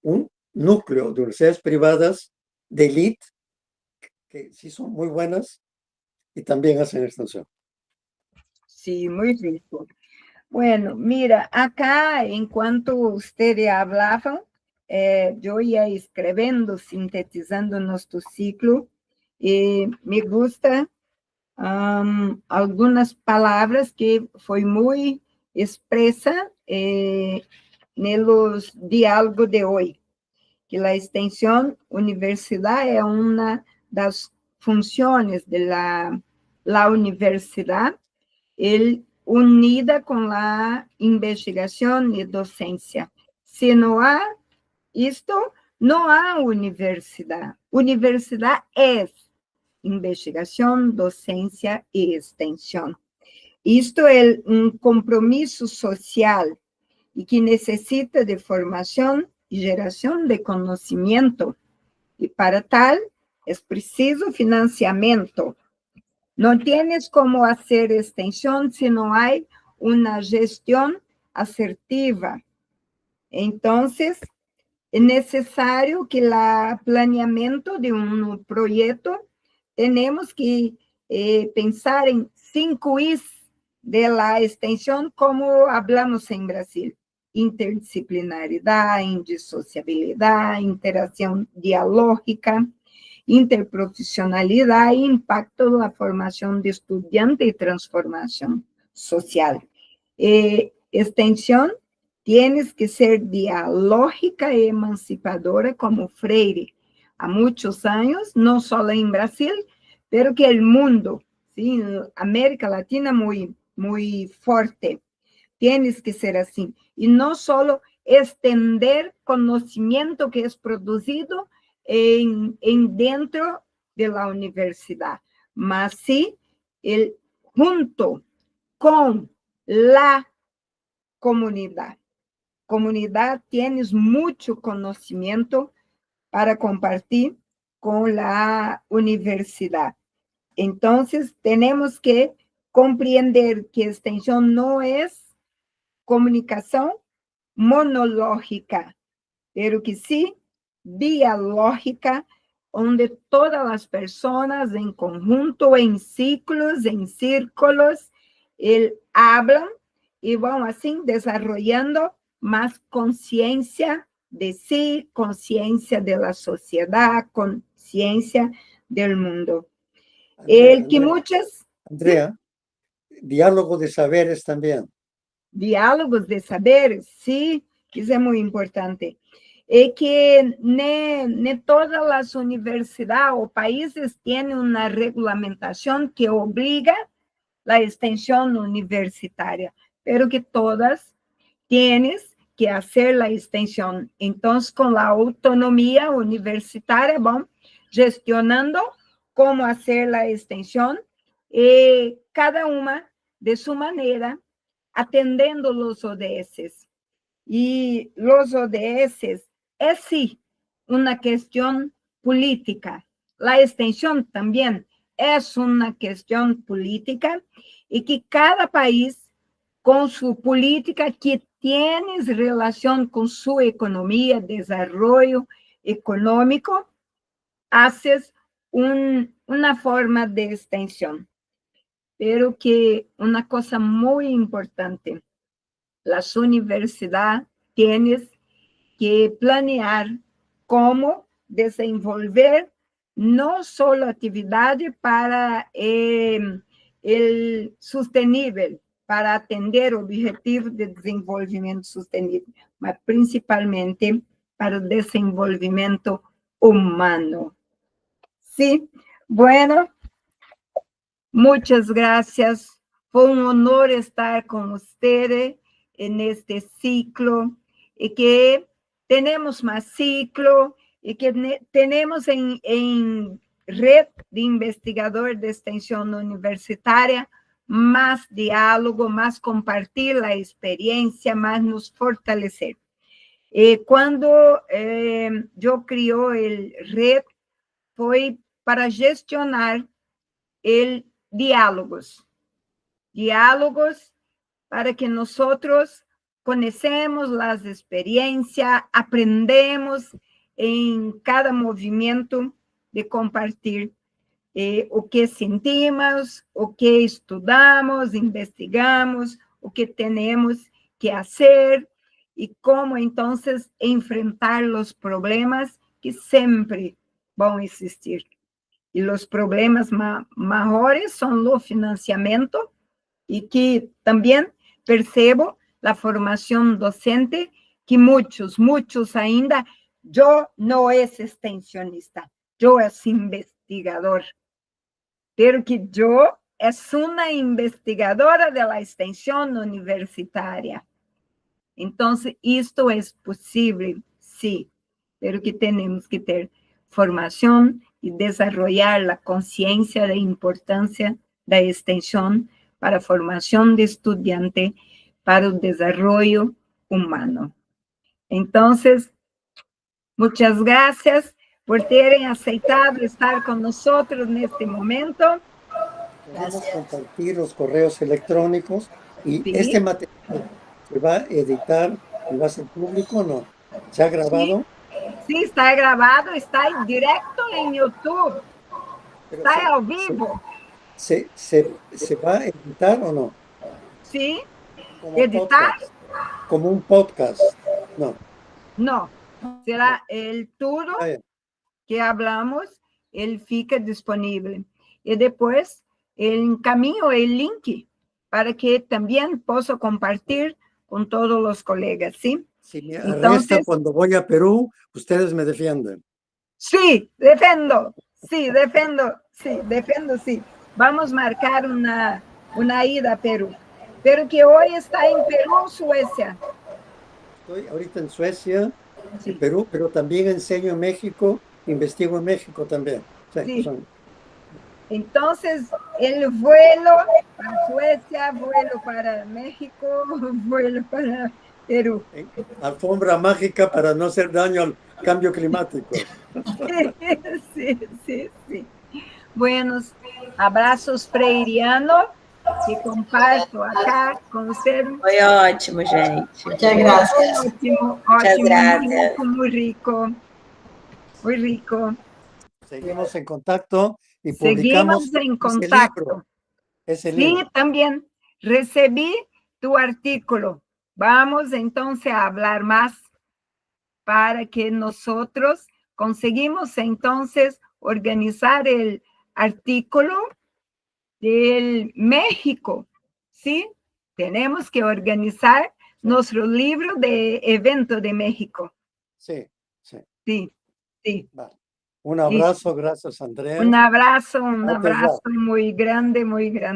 un núcleo de universidades privadas de élite que sí son muy buenas y también hacen extensión. Sí, muy rico. Bueno, mira, acá, enquanto ustedes hablavam, eu ia escrevendo, sintetizando nosso ciclo, e me gusta algumas palavras que foi muito expressa nos diálogos de hoje, que a extensão universidade é uma das funções da universidade, unida com a investigação e docência. Se não há isto, não há universidade. Universidade é investigação, docência e extensão. Isto é um compromisso social e que necessita de formação e geração de conhecimento. E para tal, é preciso financiamento. Não tienes como fazer extensão se não há uma gestão assertiva. Então, é necessário que o planeamento de um projeto, temos que pensar em 5 Is da extensão, como falamos em Brasil: interdisciplinaridade, indissociabilidade, interação dialógica. interprofesionalidad e impacto de la formación de estudiante y transformación social. Extensión tienes que ser dialógica y emancipadora como Freire, há muitos anos, não só em Brasil, pero que o mundo, ¿sí? América Latina muito forte. Tienes que ser assim. E não só estender conhecimento que é produzido dentro da universidade, mas sim junto com a comunidade. Comunidade, tienes muito conhecimento para compartir com a universidade. Então, temos que compreender que extensão não é comunicação monológica, pero que sim dialógica, onde todas as pessoas em conjunto, em ciclos, em círculos, hablam e vão assim desenvolvendo mais consciência de si, consciência da sociedade, consciência do mundo. Andrea, diálogo de saberes também. Diálogos de saberes, sim, isso é muito importante. É que nem todas as universidades ou países têm uma regulamentação que obriga a extensão universitária, pero que todas tienes que hacer la extensión. Entonces, con la autonomía universitaria, vamos gestionando cómo hacer la extensión, cada una de su manera, atendiendo los ODS. Y los ODS es sí una cuestión política. La extensión también es una cuestión política y que cada país, con su política que tiene relación con su economía, desarrollo económico, haces una forma de extensión. Pero que una cosa muy importante, las universidades tienen que planear cómo desenvolver no solo actividades para el sostenible, para atender objetivos de desenvolvimento sustenible, mas principalmente para o desenvolvimento humano. Sí, bueno, muchas gracias. Fue un honor estar con ustedes en este ciclo y que tenemos más ciclo y que tenemos en red de investigadores de extensión universitaria más diálogo, más compartir la experiencia, más nos fortalecer. Cuando yo crió el red, fue para gestionar el diálogos para que nosotros conocemos las experiencias, aprendemos en cada movimiento de compartir o que sentimos, o que estudamos, investigamos, o que temos que fazer e como, então, enfrentar os problemas que sempre vão existir. E os problemas maiores são o financiamento e que também percebo a formação docente, que muitos ainda, eu não é extensionista, eu é investigador. Pero que yo es una investigadora de la extensión universitaria. Entonces, esto es posible, sí, pero que tenemos que tener formación y desarrollar la conciencia de la importancia de la extensión para la formación de estudiante, para el desarrollo humano. Entonces, muchas gracias por terem aceitado estar con nosotros en este momento. Podemos compartir los correos electrónicos y sí. Este material se va a editar y va a ser público, ¿no? ¿Se ha grabado? Sí, está grabado, está en directo en YouTube. Pero está ao vivo. ¿Se va a editar o no? Sí. Como ¿Editar? Podcast. Como un podcast, no. No, será el todo que hablamos ele fica disponível. E depois, ele encaminha o link para que também possa compartilhar com todos os colegas, ¿sí? Si me Entonces, arresta cuando voy a Perú, ustedes me defienden. Sí, defendo, sí, defendo, sí, defendo, sí. Vamos a marcar una ida a Perú, pero que hoy está en Perú, Suecia. Estoy ahorita en Suecia, Sí. en Perú, pero también enseño en México, investigo en México también. Sí, Sí. son- Entonces, el vuelo para Suecia, vuelo para México, vuelo para Perú. alfombra mágica para no hacer daño al cambio climático. Sí, sí, sí. Buenos abraços freiriano, que comparto acá com você. Foi ótimo, gente. Muchas gracias. Ótimo, Muchas ótimo, gracias. muy rico, muy rico. Seguimos en contacto y Seguimos publicamos en ese contacto. libro. Ese Sí, libro. también recibí tu artículo. Vamos entonces a hablar más para que nosotros conseguimos entonces organizar el artículo del México, ¿sí? Tenemos que organizar nuestro libro de evento de México. Sí, sí. Sí, sí. Vale. Un abrazo, gracias Andrea. Un abrazo Até já. muy grande, muy grande.